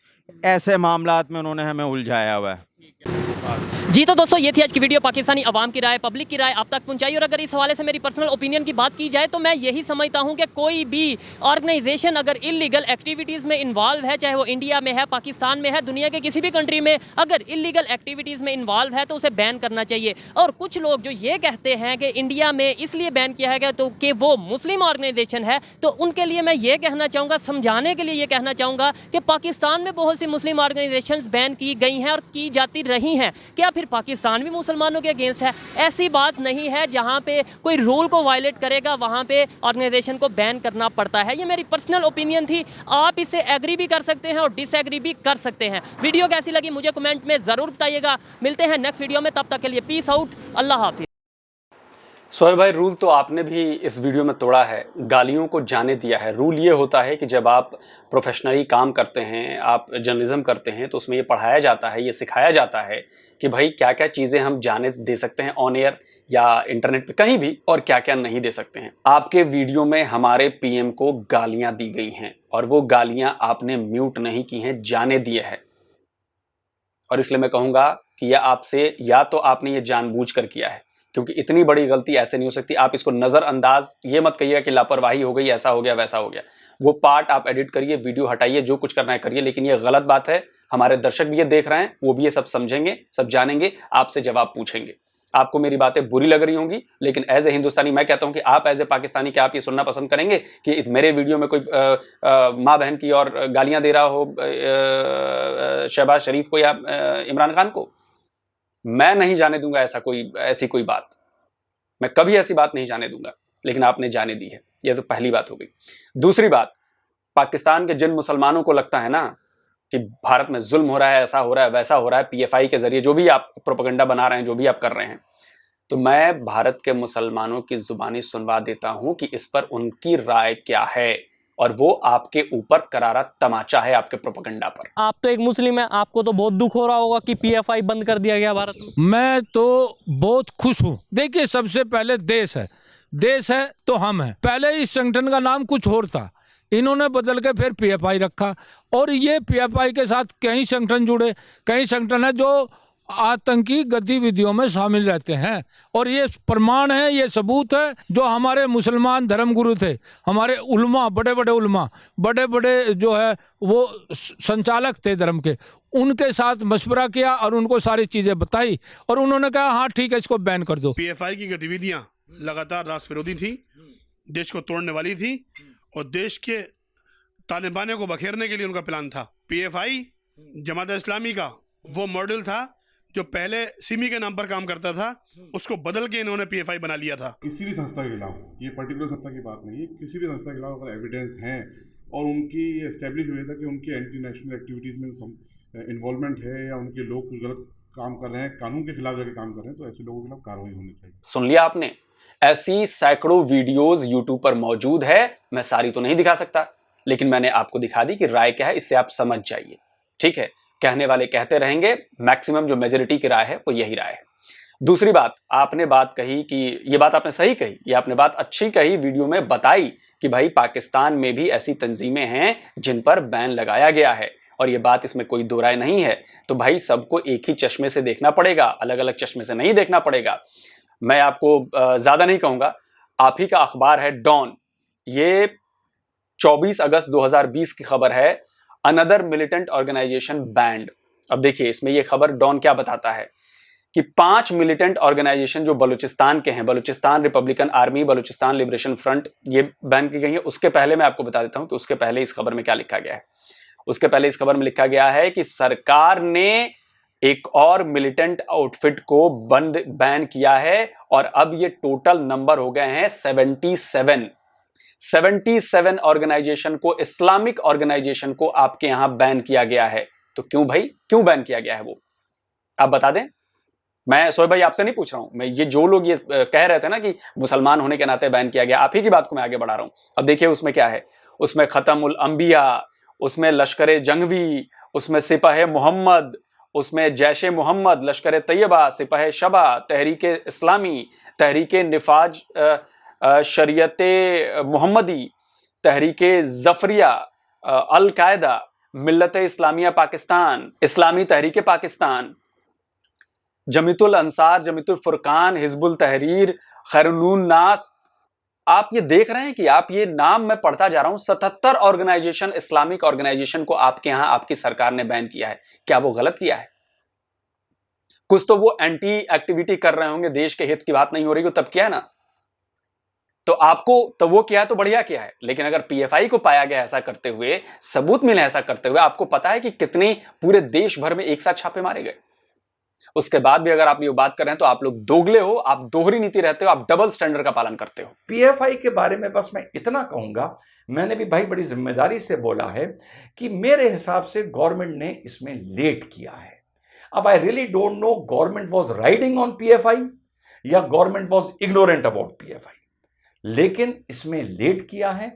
ऐसे मामलात में उन्होंने हमें उलझाया हुआ है। जी तो दोस्तों, ये थी आज की वीडियो। पाकिस्तानी अवाम की राय, पब्लिक की राय आप तक पहुंचाई। और अगर इस हवाले से मेरी पर्सनल ओपिनियन की बात की जाए तो मैं यही समझता हूं कि कोई भी ऑर्गेनाइजेशन अगर इलीगल एक्टिविटीज़ में इन्वॉल्व है, चाहे वो इंडिया में है, पाकिस्तान में है, दुनिया के किसी भी कंट्री में अगर इलीगल एक्टिविटीज़ में इन्वॉल्व है तो उसे बैन करना चाहिए। और कुछ लोग जो ये कहते हैं कि इंडिया में इसलिए बैन किया है तो कि वो मुस्लिम ऑर्गेनाइजेशन है, तो उनके लिए मैं ये कहना चाहूँगा, समझाने के लिए ये कहना चाहूँगा कि पाकिस्तान में बहुत सी मुस्लिम ऑर्गेनाइजेशंस बैन की गई हैं और की जाती रही हैं। क्या फिर पाकिस्तान भी मुसलमानों के अगेंस्ट है? ऐसी बात नहीं है। जहां पे कोई रूल को वायलेट करेगा वहां पे ऑर्गेनाइजेशन को बैन करना पड़ता है। ये मेरी पर्सनल ओपिनियन थी। आप इसे एग्री भी कर सकते हैं और डिसएग्री भी कर सकते हैं। वीडियो कैसी लगी मुझे कमेंट में ज़रूर बताइएगा। मिलते हैं नेक्स्ट वीडियो में, तब तक के लिए पीस आउट, अल्लाह हाफिज़। सोहेल भाई, रूल तो आपने भी इस वीडियो में तोड़ा है, गालियों को जाने दिया है। रूल ये होता है कि जब आप प्रोफेशनली काम करते हैं, आप जर्नलिज्म करते हैं, तो उसमें ये पढ़ाया जाता है, ये सिखाया जाता है कि भाई क्या क्या चीज़ें हम जाने दे सकते हैं ऑन एयर या इंटरनेट पे कहीं भी, और क्या क्या नहीं दे सकते हैं। आपके वीडियो में हमारे पीएम को गालियां दी गई हैं और वो गालियां आपने म्यूट नहीं की हैं, जाने दिए हैं। और इसलिए मैं कहूँगा कि यह आपसे, या तो आपने ये जानबूझकर किया है, क्योंकि इतनी बड़ी गलती ऐसे नहीं हो सकती। आप इसको नज़रअंदाज, ये मत कहिएगा कि लापरवाही हो गई, ऐसा हो गया, वैसा हो गया। वो पार्ट आप एडिट करिए, वीडियो हटाइए, जो कुछ करना है करिए, लेकिन ये गलत बात है। हमारे दर्शक भी ये देख रहे हैं, वो भी ये सब समझेंगे, सब जानेंगे, आपसे जवाब पूछेंगे। आपको मेरी बातें बुरी लग रही होंगी, लेकिन एज ए हिंदुस्तानी मैं कहता हूं कि आप एज ए पाकिस्तानी, क्या आप ये सुनना पसंद करेंगे कि मेरे वीडियो में कोई माँ बहन की और गालियां दे रहा हो शहबाज शरीफ को या इमरान खान को? मैं नहीं जाने दूंगा ऐसी कोई बात। मैं कभी ऐसी बात नहीं जाने दूंगा, लेकिन आपने जाने दी है। यह तो पहली बात हो गई। दूसरी बात, पाकिस्तान के जिन मुसलमानों को लगता है ना कि भारत में जुल्म हो रहा है, ऐसा हो रहा है, वैसा हो रहा है, पीएफआई के जरिए जो भी आप प्रोपेगेंडा बना रहे हैं, जो भी आप कर रहे हैं, तो मैं भारत के मुसलमानों की जुबानी सुनवा देता हूं कि इस पर उनकी राय क्या है, और वो आपके ऊपर करारा तमाचा है, आपके प्रोपेगेंडा पर। आप तो एक मुस्लिम है, आपको तो बहुत दुख हो रहा होगा कि पीएफआई बंद कर दिया गया भारत में। मैं तो बहुत खुश हूँ। देखिए, सबसे पहले देश है तो हम हैं। पहले इस संगठन का नाम कुछ और था, इन्होंने बदल के फिर पीएफआई रखा, और ये पीएफआई के साथ कई संगठन जुड़े, कई संगठन है जो आतंकी गतिविधियों में शामिल रहते हैं। और ये प्रमाण है, ये सबूत है। जो हमारे मुसलमान धर्मगुरु थे, हमारे उलमा, बड़े बड़े जो है वो संचालक थे धर्म के, उनके साथ मशवरा किया और उनको सारी चीज़ें बताई, और उन्होंने कहा हाँ ठीक है, इसको बैन कर दो। पीएफआई की गतिविधियां लगातार राष्ट्र विरोधी थी, देश को तोड़ने वाली थी, और देश के तालिबानों को बखेरने के लिए उनका प्लान था। पीएफआई जमात इस्लामी का वो मॉडल था जो पहले सिमी के नाम पर काम करता था, उसको बदल के इन्होंने पीएफआई बना लिया था। किसी भी संस्था के खिलाफ, ये पर्टिकुलर संस्था की बात नहीं है, किसी भी संस्था के खिलाफ अगर एविडेंस हैं और उनकी ये एस्टेब्लिश हुआ था कि उनकी एंटी नेशनल एक्टिविटीज़ में इन्वॉल्वमेंट है या उनके लोग कुछ गलत काम कर रहे हैं, कानून के खिलाफ जाके काम कर रहे हैं, तो ऐसे लोगों के खिलाफ कार्रवाई होनी चाहिए। सुन लिया आपने, ऐसी सैकड़ों वीडियोस यूट्यूब पर मौजूद है। मैं सारी तो नहीं दिखा सकता, लेकिन मैंने आपको दिखा दी कि राय क्या है, इससे आप समझ जाइए। ठीक है, कहने वाले कहते रहेंगे, मैक्सिमम जो मेजोरिटी की राय है वो यही राय है। दूसरी बात, आपने बात कही कि ये बात आपने सही कही, ये आपने बात अच्छी कही, वीडियो में बताई कि भाई पाकिस्तान में भी ऐसी तंजीमें हैं जिन पर बैन लगाया गया है, और ये बात, इसमें कोई दो राय नहीं है। तो भाई सबको एक ही चश्मे से देखना पड़ेगा, अलग अलग चश्मे से नहीं देखना पड़ेगा। मैं आपको ज्यादा नहीं कहूंगा, आप ही का अखबार है डॉन, ये 24 अगस्त 2020 की खबर है, अनदर मिलिटेंट ऑर्गेनाइजेशन बैंड। अब देखिए, इसमें यह खबर डॉन क्या बताता है कि 5 मिलिटेंट ऑर्गेनाइजेशन जो बलूचिस्तान के हैं, Balochistan Republican army, Balochistan liberation front, ये बैन की गई है। उसके पहले मैं आपको बता देता हूं कि उसके पहले इस खबर में क्या लिखा गया है। उसके पहले इस खबर में लिखा गया है कि सरकार ने एक और मिलिटेंट आउटफिट को बैन किया है, और अब ये टोटल नंबर हो गए हैं 77 ऑर्गेनाइजेशन को, इस्लामिक ऑर्गेनाइजेशन को आपके यहां बैन किया गया है। तो क्यों भाई, क्यों बैन किया गया है वो आप बता दें। मैं सोहेब भाई आपसे नहीं पूछ रहा हूं, मैं ये जो लोग ये कह रहे थे ना कि मुसलमान होने के नाते बैन किया गया, आप ही की बात को मैं आगे बढ़ा रहा हूं। अब देखिए उसमें क्या है, उसमें खत्मुल अंबिया, उसमें लश्कर जंगवी, उसमें सिपाह मोहम्मद, उसमें जैश मोहम्मद, लश्कर तैयबा, सिपाह शबा, तहरीक इस्लामी, तहरीक निफाज शरीयत मोहम्मदी, तहरीक जफरिया, अल कायदा, मिल्लत इस्लामिया पाकिस्तान, इस्लामी तहरीक पाकिस्तान, जमीतुल अंसार, जमीतुल फुरकान, हिजबुल तहरीर, खैरुन्नून नास। आप ये देख रहे हैं कि आप ये नाम मैं पढ़ता जा रहा हूं, 77 ऑर्गेनाइजेशन, इस्लामिक ऑर्गेनाइजेशन को आपके यहां आपकी सरकार ने बैन किया है। क्या वो गलत किया है? कुछ तो वो एंटी एक्टिविटी कर रहे होंगे, देश के हित की बात नहीं हो रही हो तब किया है ना। तो आपको तो वो किया है तो बढ़िया किया है, लेकिन अगर पीएफआई को पाया गया ऐसा करते हुए, सबूत मिले ऐसा करते हुए, आपको पता है कि कितने पूरे देश भर में एक साथ छापे मारे गए। उसके बाद भी अगर आप ये बात कर रहे हैं तो आप लोग दोगले हो, आप दोहरी नीति रहते हो, आप डबल स्टैंडर्ड का पालन करते हो। पीएफआई के बारे में बस मैं इतना कहूंगा, मैंने भी भाई बड़ी जिम्मेदारी से बोला है कि मेरे हिसाब से गवर्नमेंट ने इसमें लेट किया है। अब I really don't know government was riding on PFI या government was ignorant about PFI, लेकिन इसमें लेट किया है।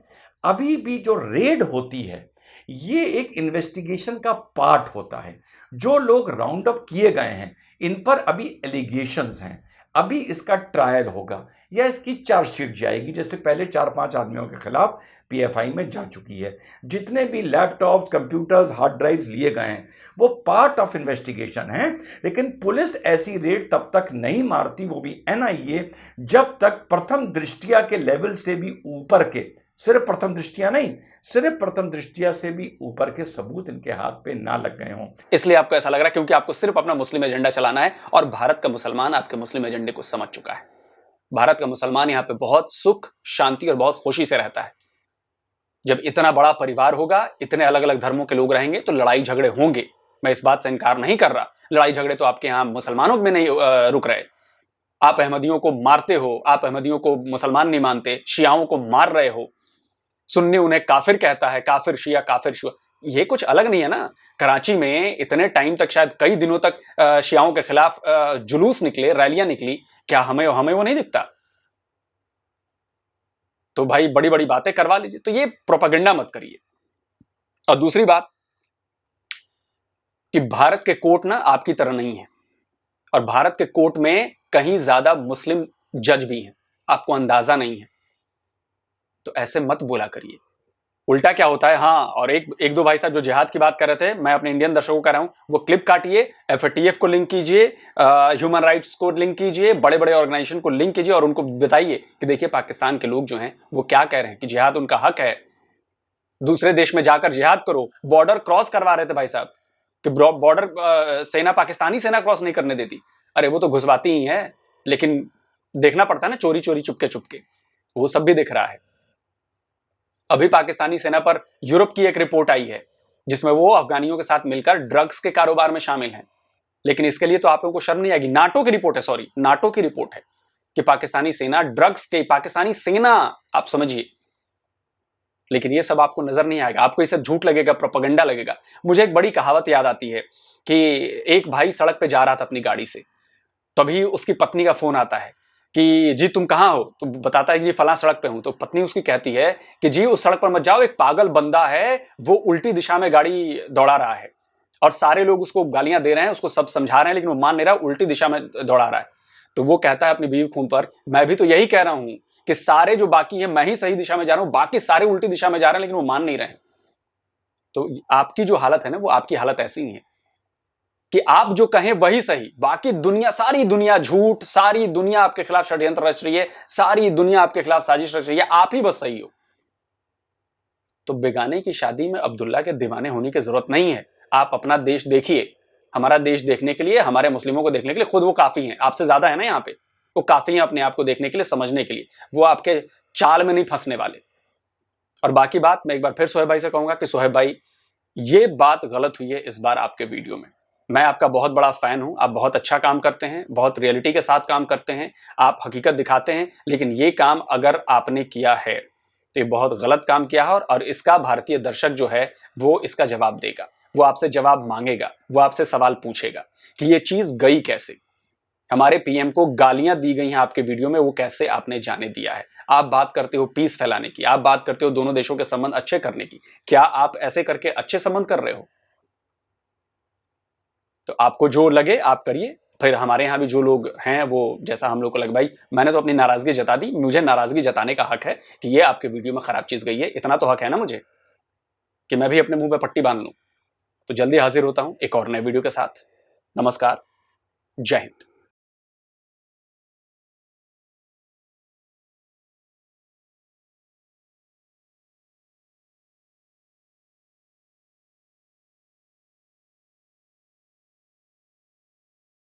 अभी भी जो रेड होती है ये एक इन्वेस्टिगेशन का पार्ट होता है। जो लोग राउंड अप किए गए हैं इन पर अभी एलिगेशंस हैं, अभी इसका ट्रायल होगा या इसकी चार्जशीट जाएगी, जैसे पहले 4-5 आदमियों के खिलाफ पीएफआई में जा चुकी है। जितने भी लैपटॉप्स, कंप्यूटर्स, हार्ड ड्राइव्स लिए गए हैं वो पार्ट ऑफ इन्वेस्टिगेशन है, लेकिन पुलिस ऐसी रेड तब तक नहीं मारती, वो भी एनआईए, जब तक प्रथम दृष्टिया के लेवल से भी ऊपर के, सिर्फ प्रथम दृष्टिया नहीं, सिर्फ प्रथम दृष्टिया से भी ऊपर के सबूत इनके हाथ पे ना लग गए हों। इसलिए आपको ऐसा लग रहा है क्योंकि आपको सिर्फ अपना मुस्लिम एजेंडा चलाना है, और भारत का मुसलमान आपके मुस्लिम एजेंडे को समझ चुका है। भारत का मुसलमान यहां पे बहुत सुख, शांति और बहुत खुशी से रहता है। जब इतना बड़ा परिवार होगा, इतने अलग अलग धर्मों के लोग रहेंगे तो लड़ाई झगड़े होंगे, मैं इस बात से इनकार नहीं कर रहा। लड़ाई झगड़े तो आपके यहां मुसलमानों में नहीं रुक रहे। आप अहमदियों को मारते हो, आप अहमदियों को मुसलमान नहीं मानते, शियाओं को मार रहे हो, सुन्नी उन्हें काफिर कहता है, काफिर शिया, काफिर शिया। ये कुछ अलग नहीं है ना। कराची में इतने टाइम तक, शायद कई दिनों तक शियाओं के खिलाफ जुलूस निकले, रैलियां निकली, क्या हमें वो नहीं दिखता? तो भाई बड़ी बड़ी बातें करवा लीजिए, तो ये प्रोपेगेंडा मत करिए। और दूसरी बात कि भारत के कोर्ट ना आपकी तरह नहीं है, और भारत के कोर्ट में कहीं ज्यादा मुस्लिम जज भी हैं, आपको अंदाजा नहीं है। तो ऐसे मत बोला करिए। उल्टा क्या होता है, हाँ, और एक दो भाई साहब जो जिहाद की बात कर रहे थे, मैं अपने इंडियन दर्शकों को कह रहा हूं, वो क्लिप काटिए, एफएटीएफ को लिंक कीजिए, ह्यूमन राइट्स को लिंक कीजिए, बड़े बड़े ऑर्गेनाइजेशन को लिंक कीजिए और उनको बताइए कि देखिए पाकिस्तान के लोग जो हैं वो क्या कह रहे हैं कि जिहाद उनका हक है। दूसरे देश में जाकर जिहाद करो। बॉर्डर क्रॉस करवा रहे थे भाई साहब कि बॉर्डर सेना, पाकिस्तानी सेना क्रॉस नहीं करने देती। अरे वो तो घुसवाती ही है, लेकिन देखना पड़ता है ना, चोरी चोरी चुपके चुपके, वो सब भी दिख रहा है। अभी पाकिस्तानी सेना पर यूरोप की एक रिपोर्ट आई है जिसमें वो अफगानियों के साथ मिलकर ड्रग्स के कारोबार में शामिल हैं, लेकिन इसके लिए तो आप लोगों को शर्म नहीं आएगी। नाटो की रिपोर्ट है, सॉरी, नाटो की रिपोर्ट है कि पाकिस्तानी सेना ड्रग्स के, पाकिस्तानी सेना, आप समझिए। लेकिन ये सब आपको नजर नहीं आएगा, आपको ये सब झूठ लगेगा, प्रोपेगेंडा लगेगा। मुझे एक बड़ी कहावत याद आती है कि एक भाई सड़क पे जा रहा था अपनी गाड़ी से, तभी उसकी पत्नी का फोन आता है कि जी तुम कहाँ हो? तो बताता है कि फलां सड़क पे हूं। तो पत्नी उसकी कहती है कि जी उस सड़क पर मत जाओ, एक पागल बंदा है, वो उल्टी दिशा में गाड़ी दौड़ा रहा है और सारे लोग उसको गालियां दे रहे हैं, उसको सब समझा रहे हैं, लेकिन वो मान नहीं रहा, उल्टी दिशा में दौड़ा रहा है। तो वो कहता है अपनी बीवी खून पर, मैं भी तो यही कह रहा हूं कि सारे जो बाकी हैं, मैं ही सही दिशा में जा रहा हूं, बाकी सारे उल्टी दिशा में जा रहे हैं, लेकिन वो मान नहीं रहे। तो आपकी जो हालत है ना, वो आपकी हालत ऐसी ही है कि आप जो कहें वही सही, बाकी दुनिया, सारी दुनिया झूठ, सारी दुनिया आपके खिलाफ षड्यंत्र रच रही है, सारी दुनिया आपके खिलाफ साजिश रच रही है, आप ही बस सही हो। तो बेगाने की शादी में अब्दुल्ला के दीवाने होने की जरूरत नहीं है। आप अपना देश देखिए। हमारा देश देखने के लिए, हमारे मुस्लिमों को देखने के लिए खुद वो काफी हैं। आपसे ज्यादा है ना यहाँ पे, वो काफी हैं अपने आप को देखने के लिए, समझने के लिए। वो आपके चाल में नहीं फंसने वाले। और बाकी बात मैं एक बार फिर सोहेब भाई से कहूंगा कि सोहेब भाई, ये बात गलत हुई है इस बार आपके वीडियो में। मैं आपका बहुत बड़ा फैन हूं, आप बहुत अच्छा काम करते हैं, बहुत रियलिटी के साथ काम करते हैं, आप हकीकत दिखाते हैं, लेकिन ये काम अगर आपने किया है तो ये बहुत गलत काम किया है। और इसका भारतीय दर्शक जो है वो इसका जवाब देगा, वो आपसे जवाब मांगेगा, वो आपसे सवाल पूछेगा कि ये चीज गई कैसे। हमारे पीएम को गालियां दी गई हैं आपके वीडियो में, वो कैसे आपने जाने दिया है। आप बात करते हो पीस फैलाने की, आप बात करते हो दोनों देशों के संबंध अच्छे करने की, क्या आप ऐसे करके अच्छे संबंध कर रहे हो? तो आपको जो लगे आप करिए। फिर हमारे यहाँ भी जो लोग हैं वो जैसा हम लोग को लगे, भाई मैंने तो अपनी नाराजगी जता दी, मुझे नाराजगी जताने का हक है कि ये आपके वीडियो में खराब चीज गई है, इतना तो हक है ना मुझे कि मैं भी अपने मुंह पे पट्टी बांध लूं। तो जल्दी हाजिर होता हूं एक और नए वीडियो के साथ। नमस्कार। जय हिंद।